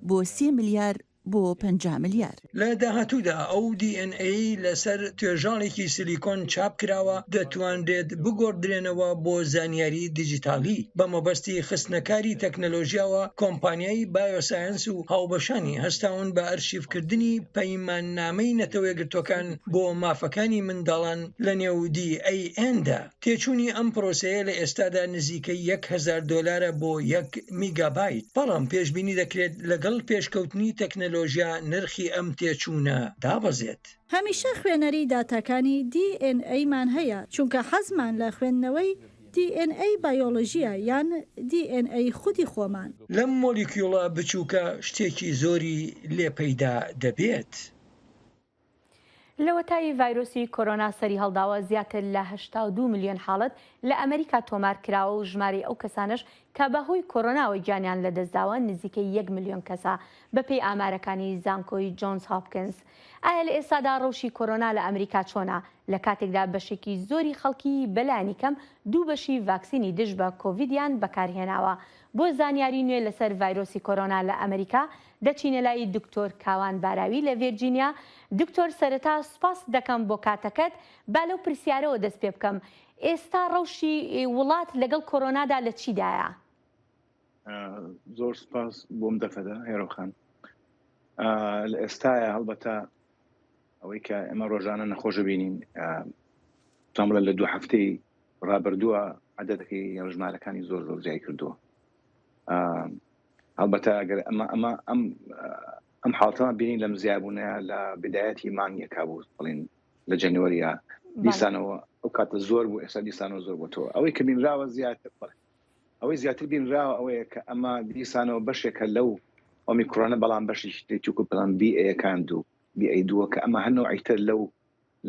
بۆ 30 میلیار بۆ 50 میلیار. لە داهاتوودا ئەو DNA لەسەر توێژاڵێکی سیلیکۆن چاپ کراوە دەتوانرێت بگۆڕدرێنەوە بۆ زانیاری دیجیتالی. بە مەبەستی خستنەکاری تەکنەلۆژیاوە کۆمپانیای بایۆساینس و هاوبەشانی هەستاون بە ئەرشیڤکردنی پەیماننامەی نەتەوەیەگرتوەکان بۆ مافەکانی منداڵان لە نێو DAN-دا. تێچوونی ئەم پرۆسەیە لە ئێستادا نزیکەی $1,000 بۆ 1 میگابایت. بەڵام پێشبینی دەکرێت لەگەڵ پێشکەوتنی تەکنەلۆژیا نرخی ئەم تێچوونە دابەزێت. هەمیشە خوێنەری داتاکانی DNA-مان هەیە چونکە حەزمان لە خوێندنەوەی DNA بایۆلۆژیە یان DNA خودی خۆمان. لەم مۆلیکیۆڵە بچووکە شتێکی زۆری لێپەیدا دەبێت. لەوەتای ڤایرۆسی کۆرۆنا سەری هەڵداوە زیاتر لە 82 میلیۆن حاڵەت لە ئەمریکا تۆمار کراوە و ژمارەی ئەو کەسانش کە بەهۆی کۆرۆناوە گیانیان لەدەستداوە نزیکەی 1 میلیۆن کەسە بەپێی ئامارەکانی زانکۆی جۆنز هاپکینز. ئایا لە ئێستادا ڕەوشی کۆرۆنا لە ئەمریکا چۆنە؟ لە کاتێکدا بەشێکی زۆری خەڵکی بەلایانی کەم 2 بەشی ڤاکسینی دژ بە کۆڤیدیان بەکارهێناوە. بۆ زانیاری نوێ لەسەر ڤایرۆسی کۆرۆنا لە ئەمریکا دەچینە لای دکتۆر کاوان باراوی لە ڤێرجینیا. دکتۆر سەرەتا سوپاس دەکەم بۆ کاتەکەت با لەو پرسیارەوە دەست پێ بکەم. ئێستا ڕەوشی وڵات لەگەڵ کۆرۆنادا لە چیدایە؟ زۆر سپاس بۆم دەفەدا هێرۆخان. لە ئێستاە هەڵبەتە ئەوەی کە ئێمە ڕۆژانە نەخۆشە بینین تامڵە لە 2 هەفتەی ڕابردووە عەدەدەکەی ژمارەکانی زۆر زۆر زیای کردووە. هەڵبەتە ئەگەر ئەم حاڵتەمان بینین لەم زیابوونە لە بدایەتی مانگیەکە بوو بڵین لە جەنوەریە دیسانەوە ئەو کاتە زۆر بوو ئێستا دیسانەوە زۆر بۆتەوە ئەوەی کە بینراوە زیاتر ئەوەی زیاتر بینراوە ئەوەیە کە ئەمە دیسانەوە بەشێکە لەو ئۆمیکرۆنە بەڵام بەشی تێچووکە پڵان BA1 و BA2 کە ئەمە هەنوعیتر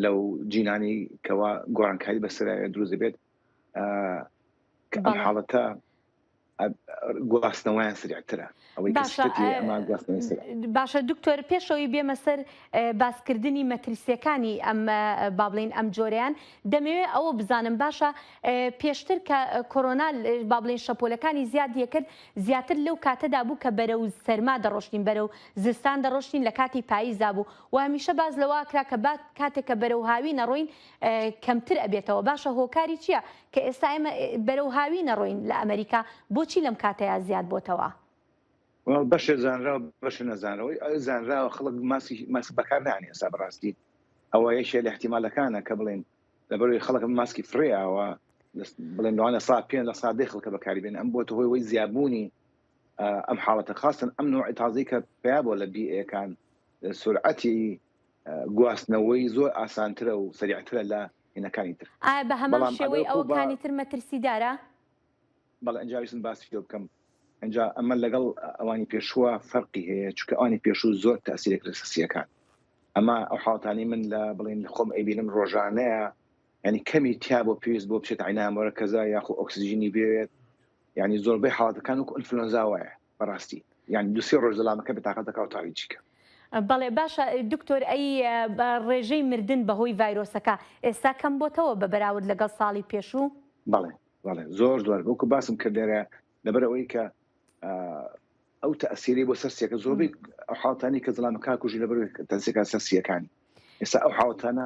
لەو جینانی کەوا گۆڕانکاری بەسەرایە دروست دەبێت کە ئەم حاڵەتە گواستنەوەیان سریعترە. باشە دکتۆر پێشەوەی بێمە سەر باسکردنی مەترسیەکانی ئەم با بڵین ئەم جۆرەیان دەمەوێت ئەوە بزانم باشە پێشتر کە کۆرۆنا با بڵین شەپۆلەکانی زیادیە کرد زیاتر لەو کاتەدا بوو کە بەرەو سەرما دەڕۆشتین بەرەو زستان دەڕۆشتین لە کاتی پاییزا بوو و هەمیشە باز لەوە کرا کە کاتێک کە بەرەو هاوی نەڕۆین کەمتر ئەبێتەوە. باشە هۆکاری چییە کە ئێستا ئێمە بەرەو هاوی نەڕۆین لە ئەمریکا بۆچی لەم کاتەیە زیاد بۆتەوە؟ بەشێ زانراوە بەش نەزانەوەی زانراوە خەڵک ماسی بەکار نانی ئێستا بەڕاستی ئەوە یەکێ لە احتیمالەکانە کە بڵێن لەبەروی خەڵک ماسکی فرێەوە بڵێن لەوانە سا پێ لە سادەی خەڵکە بەکاری بێن ئەم بۆتە هۆی زیابوونی ئەم حاڵەتە خاستن ئەم نوعی تازەی کە پیا بۆ لە BA-کان سورعەتی گواستنەوەی زۆر ئاسانترە و سریعترە لە هێنەکانی تر. ئایا بە هەمان شێوەی ئەوەکانی تر مەترسیدارە؟ بەڵێ ئەنجاویستم باسی پێ بکەم ئەنجا ئەمە لەگەڵ ئەوانی پێشووە فەرقی هەیە چونکە ئەوانی پێشوو زۆر تاسیرێک لە سەسیەکان ئەمە ئەو حاڵتانی من لە بڵین خۆم ئەیبینم ڕۆژانەیە ینی کەمی تیا بۆ پێویست بۆ بچێت عینای مەرەکەزا یاخۆ ئۆکسیژینی بێت ینی زۆربەی حاڵەتەکان وەکو ئینفلۆنزا وایە بەڕاستی ینی 2-3 ڕۆژ دەڵامەکە بەتاقەت دەکا و تاوی چیکە. بەڵێ باشە دکتۆر ئەی ڕێژەی مردن بەهۆی ڤایرۆسەکە ئێستا کەم بۆتەوە بە بەراورد لەگەڵ ساڵی پێشوو؟ بەڵێ زۆر وەکو باسم کردێرە لەبەرەوەی کە ئەو تەسیری بۆ سەرسیەکە زۆربەی ئەو حاڵەتانی کە زەڵامەکە کوژی لەبەروی تەسیەکە سەرسیەکانی ئێستا ئەو حاڵەتانە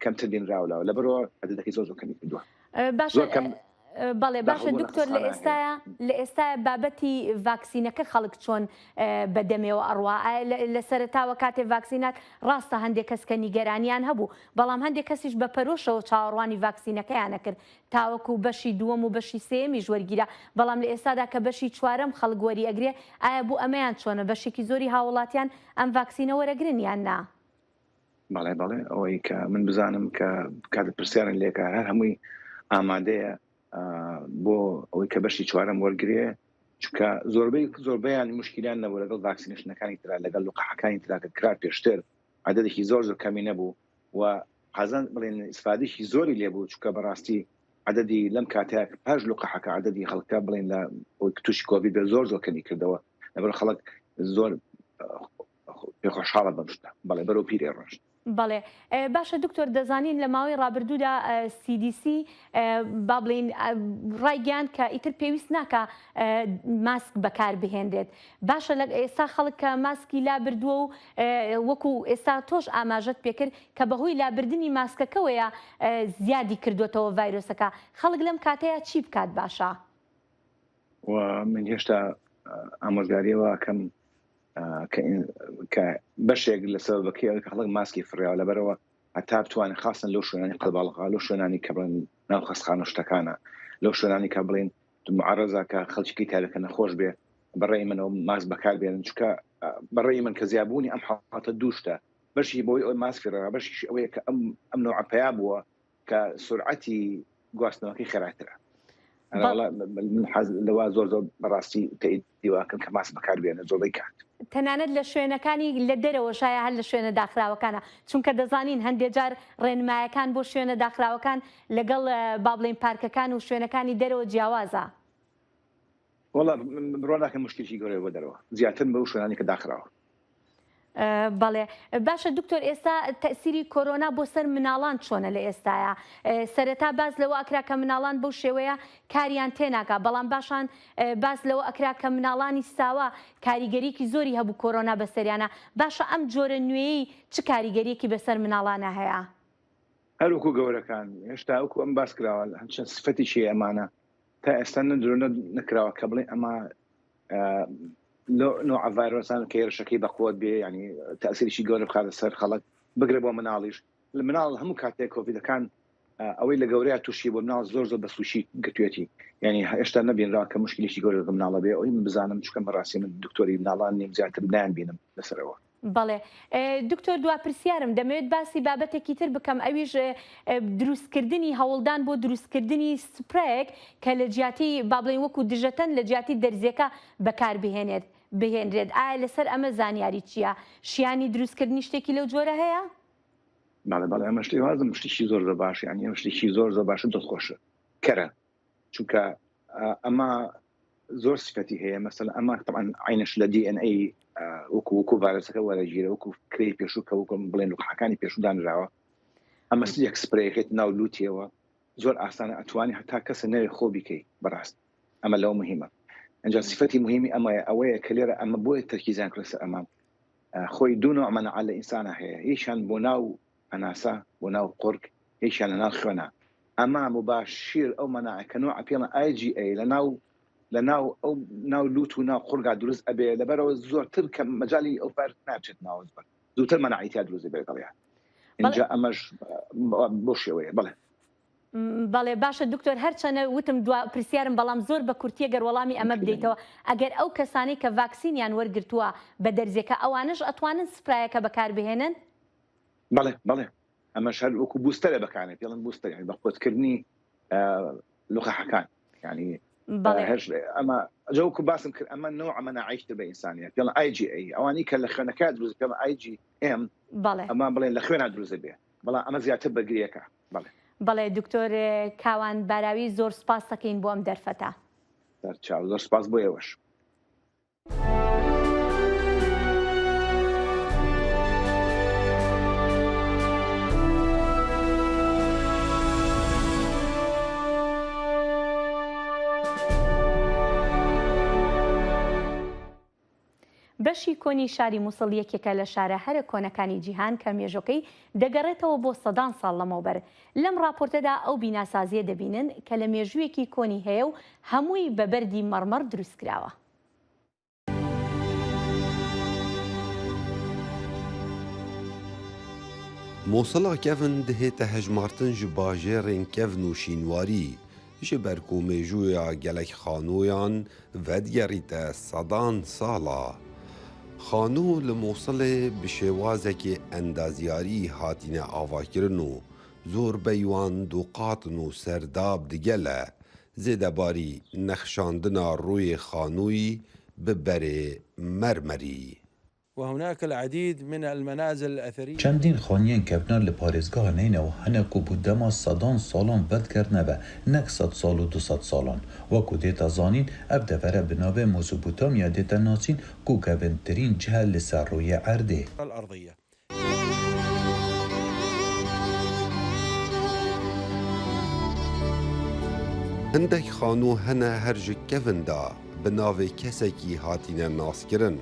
کەمتر بینراولاوە لەبەرەوە عەدەدەکەی زۆر کەمی کردووە. بەڵێ باشە دکتۆر لە ئێستا بابەتی ڤاکسینەکە خەڵک چۆن بەدەمێەوە ئەڕوا لە سەرتاوە کاتێ ڤاکسینات ڕاستە هەندێک کەس کە نیگەرانیان هەبوو بەڵام هەندێک کەسیش بە پەرۆشەوە چاوەڕوانی ڤاکسینەکەیانە کرد تاوەکو بەشی دووەم و بەشی سێمی ژوەرگیرە بەڵام لە ئێستادا کە بەشی چوارەم خەڵک وەری ئەگرێ ئایا بوو ئەمەیان چۆنە بەشێکی زۆری هاوڵاتیان ئەم ڤاکسینە وەرەگرن یان نا؟ بەڵێ ئەوەی کە من بزانم کە کات پرسیارن لێکە هەر هەمووی ئامادەیە بۆ ئەوەی کە بەشی چوارەم وەرگێ چونکە زۆربەیان مشکیلان نەبوو لەگەڵ ڤاکسینێشنەکانی ترا لەگەڵ لوقەحەکانی تراکە کرا پێشتر عەدەدێکی زۆر کەمی نەبوو و حەزان بڵێن ئیسفادێکی زۆری لێبوو چونکە بەڕاستی عەدەدی لەم کاتەیە پاش لوقەحەکە عەدەدی خەڵکە بڵێن لە تووشی کۆڤید بێ زۆر کەمی کردەوە لەبەر خەڵک زۆر پێخۆشحاڵە بەم شتە بەڵێ بەرەو پیرێ ڕۆژ. بەڵێ باشە دکتۆر دەزانین لە ماوەی ڕابردوودا CDC با بڵین ڕایگەیاند کە ئیتر پێویست ناکە ماسک بەکار بهێنرێت باشە لە ئێستا خەڵک کە ماسکی لابردووە و وەکو ئێستا تۆش ئاماژەت پێکرد کە بەهۆی لابردنی ماسکەکەوەیە زیادی کردوێتەوە ڤایرۆسەکە خەڵک لەم کاتەیە چی بکات باشە؟ من هێشتا ئامۆژگاریەوە کەم کە بەشێک لە سەبەبەکەی کە خەڵک ماسکی فڕیاوە لەبەرەوە هەتا بتوانێت خاستن لەو شوێنانی قەڵباڵغا لەو شوێنانی کە بڵێن ناو خەستخانە و شتەکانە لەو شوێنانی کە بڵێن معرەزە کە خەڵکی تایبەتکە نەخۆش بێ بەڕێی منەوە ماسک بەکار بێنن چونکە بەڕێی من کە زیابوونی ئەم حاڵەتە دووشتە بەشی بۆی ئەوەی ماسک فڕیاوە بەشیش ئەوەیە کە ئەم نوع پیا بووە کە سورعەتی گواستنەوەکەی خێراترە لەوا زۆر بەڕاستی تەئیدیواکەم کە ماسک بەکار بێنە زۆربەی کات تەنانەت لە شوێنەکانی لە دەرەوە شایە هەر لە شوێنە داخراوەکانە چونکە دەزانین هەندێک جار ڕێنمایەکان بۆ شوێنە داخراوەکان لەگەڵ با بڵێن پارکەکان و شوێنەکانی دەرەوە جیاوازە وەڵا بڕۆ ناکەم مشکلێکی گەورەی بۆ دەرەوە زیاتر بەو شوێنانی کە داخراوە. بەڵێ باشە دکتۆر ئێستا تەسیری کۆرۆنا بۆ سەر مناڵان چۆنە لە ئێستاە سەرەتا باز لەوە ئەکرا کە مناڵان بەو شێوەیە کاریان تێناکە بەڵام باشان باز لەوە ئەکرا کە مناڵانی ساوە کاریگەریکی زۆری هەبوو کۆرۆنا بەسەریانە باشە ئەم جۆرە نوێی چ کاریگەریەکی بەسەر مناڵانە هەیە؟ هەروکو گەورەکان هێشتا وەکو ئەم باس کراوە هەمچەند سفەتیشی ئەمانە تا ئێستا نەدرۆ نەکراوە کە بڵێ ئەمە نوع ڤایرۆسان کە هێرشەکەی بەقوت بێ ینی تەسیریشی گەورە بخاتە سەر خەڵک بگرێ بۆ مناڵیش لە مناڵ هەموو کاتێک کۆڤیدەکان ئەوەی لە گەورەیە تووشی بۆ مناڵ زۆر بە سوشی گرتوێتی ینی هێشتا نەبینراوە کە مشکلیشی گەورە لە مناڵە بێ ئەوی من بزانم چکەم بەڕاستی من دکتۆری مناڵان نیم زیاتر نان بینم لەسەرەوە. بەڵێ دکتۆر دوا پرسیارم دەمەوێت باسی بابەتێکی تر بکەم ئەویش دروستکردنی هەوڵدان بۆ دروستکردنی سپرەیەک کە لە جیاتی با بڵێن وەکو دژەتەن لە جیاتی دەرزیەکە بەکار بهێنرێت ئایا لەسەر ئەمە زانیاری چییە؟ شیانی دروستکردنی شتێکی لەو جۆرە هەیە؟ بەڵێ ئەمە شتی وازم شتێکی زۆر باش یانی ئەمە شتێکی زۆر باشە دڵخۆشە کەرە چونکە ئەمە زۆر سفەتی هەیە مەسەلا ئەمە طبعاً عینش لە DNA وەکو ڤایرۆسەکە وەرەگیرە وەکو کڕی پێشوو کە وەکو بڵێن لوقەحەکانی پێشوو دانراوە ئەمە یەک سپرەیەکێت ناو لووتیەوە زۆر ئاسانە ئەتوانی هەتا کەسە نەوێ خۆ بیکەی بەڕاست ئەمە لەو مهمە ئەنجا سفەتی مهمی ئەمەیە ئەوەیە کە لێرە ئەمە بۆیە تەرکیزیان کرد لەسەر ئەمە خۆی دوو نوع مەنەعە لە ئینسانە هەیە هیچیان بۆ ناو ئەناسا بۆ ناو قورگ هیچیان لە ناو خوێنە ئەمە مباشیر ئەو مەناعە کە نوع پێڵە IgA لە ناو لوت و ناو قورگا دروست ئەبێ لەبەرەوە زۆرتر کە مەجای ئەو فەر ناچێت ناوز بەر زووتر مەناعیتیا دروست بێت دڵیان اینجا ئەمەش بۆ شێوەیە بڵێ بەڵێ باشە دکتۆر هەرچەنە وتم دوا پرسیارم بەڵام زۆر بە کورتیە گەروەڵامی ئەمە بدەیتەوە ئەگەر ئەو کەسانی کە ڤاکسینیان وەرگرتووە بە دەرزیەکە ئەوانش ئەتوانن سپرایەکە بەکار بهێنن؟ بەڵێ ئەمەش هەر وەکو بوستەرە بەکارێت پێڵن بوستەر بە خۆتکردنی لوقەحەکان ینی ئەمە جەوکو باسم کرد ئەمە نوع مەناعیشتر بە ئینسانیە پێڵن IgA ئەوانی کە لە خوێنەکە دروست پێڵن IgM ئەمە بڵێن لە خوێنە دروست بێ بەڵام ئەمە زیاتر بەگریەکە بەڵێ دکتۆر کاوان باراوی زۆر سپاس دەکەین بۆ ئەم دەرفەتە زۆر سپاس بۆ ئێوەش. بەشی کۆنی شاری مووسڵ یەکێکە لە شارە هەرە کۆنەکانی جیهان کە مێژۆکەی دەگەڕێتەوە بۆ سەدان ساڵ لەمەوبەر لەم راپۆرتەدا ئەو بیناسازیە دەبینن کە لە مێژوویەکی کۆنی هەیە و هەمووی بە بەردی مەڕمەڕ دروستکراوە. مووسڵا کەڤن دهێتە هەژمارتن ji bajêrên kevn û şînwarî ji ber ku mêjûya gelek xanûyan vedigerîte sedan sala. خانوو لە مۆسڵێ bi şêwazekê endaziyarî hatine avakirin û zorbey wan doqatin û serdab digele zêdebarî nexşandina rûyê xanûyî bi berê mermerî. وهناك العديد من المنازل الأثرية. چندین خانیان کبنار لپارێزگاha neyne û hinek ku bû dema sedan salan vedkirnebe nek 100 sal û 200 salan. Wekû dêta zanîn ev devere bi navê Mezopotamya dête nasîn ku kevintirîn cihe li ser rûyê erdê. Hindek xanû hene her ji kevin da bi navê kesekî hatîne naskirin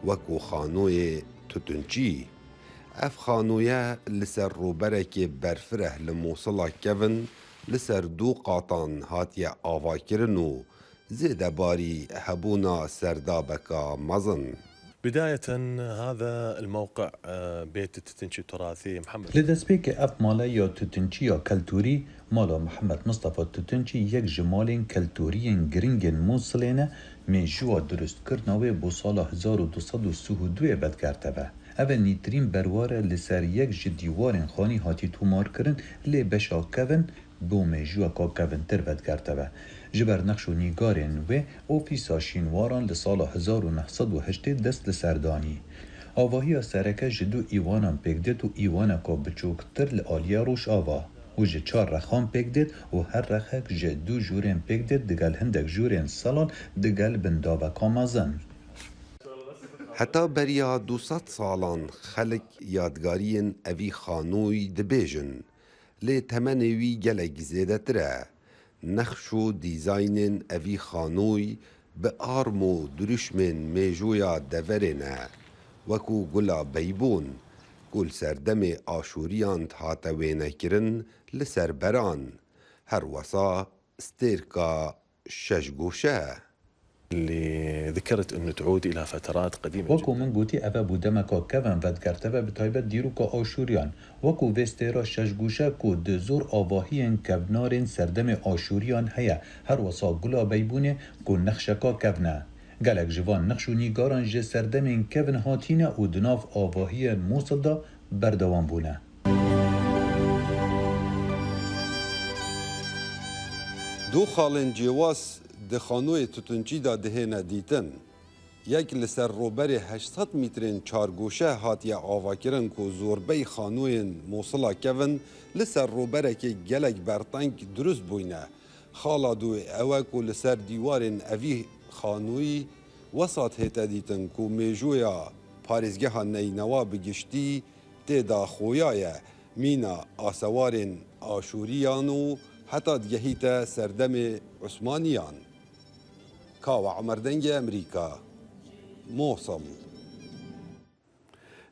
wekû xanûyê tutunçî. Ev xanûye li ser rûberekê berfireh li Mosila kevin li ser du qatan hatiye avakirin û zêdebarî hebûna serdabeka mezin. بداية هذا الموقع بيت التتنشي التراثي محمد لدەستپێکê ev mala ya tûtinçî ya keltûrî mala Mihemed Mustafa Tûtinçî yek ji malên keltûriyên giringên Mosilê ne mêjûwa durustkirina wê bo sala 1232 vedgerteve. Ev e nîtirîn berware li ser yek ji dîwarên xanî hatî tûmarkirin lê beşa kevin bo mêjûweka kevintir vedgerteve. Ji ber nexş û nîgarên wê ofîsa şînwaran li sala 1908 dest li ser danî. Avahiya sereke ji du îvanan pêk dêt û îvaneka biçûktir li aliya Rojava û ji 4 rexan pêk dêt û her rexek ji 2 jûrên pêk dêt digel hindek jûrên salal digel bindaveka mezin. Heta beriya 200 salan xelek yadgariyên evî xanûyî dibêjin lê temenê wî gelek zêdetir e. Nexş û dîzaynên evî xanûy bi arm û duruşmên mêjûya deverê ne wekû gula beybûn ku li ser demê aşûriyan hate wênekirin li ser beran her wesa stêrka şeşgûşe. اللي ذكرت انه تعود الى فترات قديمه. وەکو من گوتی ئەvە بوو demeka kevin vedgerteve bi taybet dîroka aşûriyan wekû vê stêra şeşgûşe ku di zor avahiyên kevnarên serdemê aşûriyan heye her wesa gula beybûnê ku nexşeka kevne. Gelek ji van nexş û nîgaran ji serdemên kevin hatîne û di nav avahiyên Mosil da berdewam bûne. Du xalên cêwas di xanûyê tutunçî da dihêne dîtin. Yek li ser roberê 800 mîtrên çargoşe hatiye avakirin ku zorbey xanûyên Mosila kevin li ser roberekê gelek berteng durust bûyne. Xala dû ew ku li ser dîwarên evî xanûyî wesat hête dîtin ku mêjûya parêzgeha neynewa bi giştî têda xoya ye mîna asewarên aşûriyan û heta digehîte serdemê Osmaniyan. Kawa Emerdengê Amerîka, Mosul.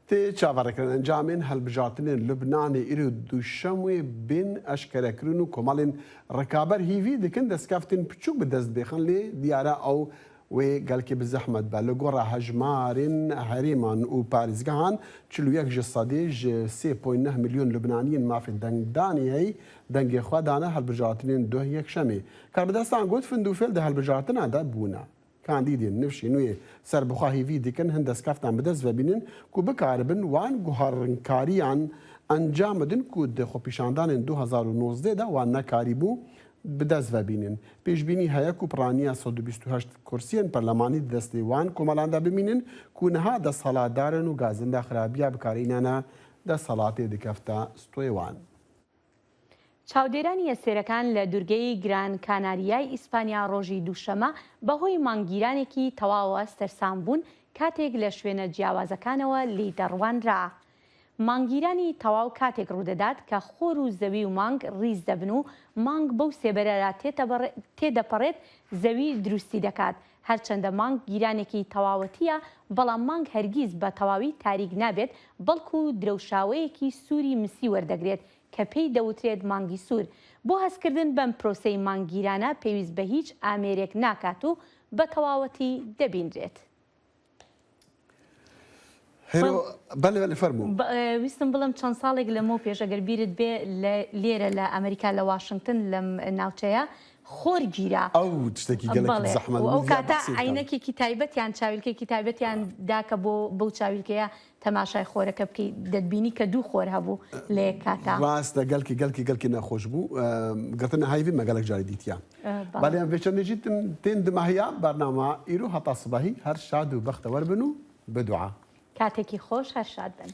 Tê çavarkirin encamên helbijartinên Lubnanê îro duşem wê bên eşkerekirin û komalên rekaber hîvî dikin destkeftên piçûk bi dest bêxin lê diyara ew wê gelkê bi zehmet be. Li gora hejmarên herêman û parêzgehan 41 ji sedê ji 3.9 milyon Lubnaniyên mafên dengdanê hey dengê xwe dane helbijartinên duh yekşemê. Karbidestan got findûfêl di helbijartina de bûne. Kandîdên nifşên wê serbixwe hîvî dikin hin destkeftan bi dest vebînin ku bikaribin wan guharînkariyan encam bidin ku di xwepîşandanên 2019 de wan nekarîbû bi dest vebînin. Pêşbînî heye ku piraniya 128 kursiyên perlemanî di destê wan komelan de bimînin ku niha desthilatdarin û gazinda xirabiya bikarînana desthilatê dikefta stûyê wan. چاودێرانی ئەسێرەکان لە دوورگەی گران کاناریای ئیسپانیا ڕۆژی دووشەمە بەهۆی مانگیرانێکی تەواوە سەرسام بوون کاتێک لە شوێنە جیاوازەکانەوە لی دەڕوانرا. مانگیرانی تەواو کاتێک ڕوودەدات کە خۆر و زەوی و مانگ ڕیز دەبن و مانگ بەو سێبەرەرا تێدەپەڕێت زەوی دروستی دەکات. هەرچەندە مانگ گیرانێکی تەواوەتیە بەڵام مانگ هەرگیز بە تەواوی تاریک نابێت بەڵکو درەوشاوەیەکی سووری مسی وەردەگرێت کە پێی دەوترێت مانگی سوور. بۆ هەستکردن بەم پرۆسەی مانگگیرانە پێویست بە هیچ ئامێرێک ناکات و بە تەواوەتی دەبینرێت. ویستم بڵم چەند ساڵێک لەمەوە پێش ئەگەر بیرت بێ لێرە لە ئەمریکا لە واشنگتن لەم ناوچەیە خۆر گیرە ئەو شتێکی گەلێکی زەحمەت ئەو کاتە عینەکێکی تایبەتیان چاویلکێکی تایبەتیان داکە بۆ چاویلکەیە تەماشای خۆرەکە بکەیت دەتبینی کە دوو خۆر هەبوو لێ کاتا ڕاستە گەلکی نەخۆش بوو گرتنە هایوی مەگەلک جاری دیتیان بالیان بێچەندێکی تێن دماهەیە بەرنامە ئیرۆ هەتا سبەهی هەر شاد و بەختەوەر بن و بەدوعا کاتێکی خۆش هەر شاد بن.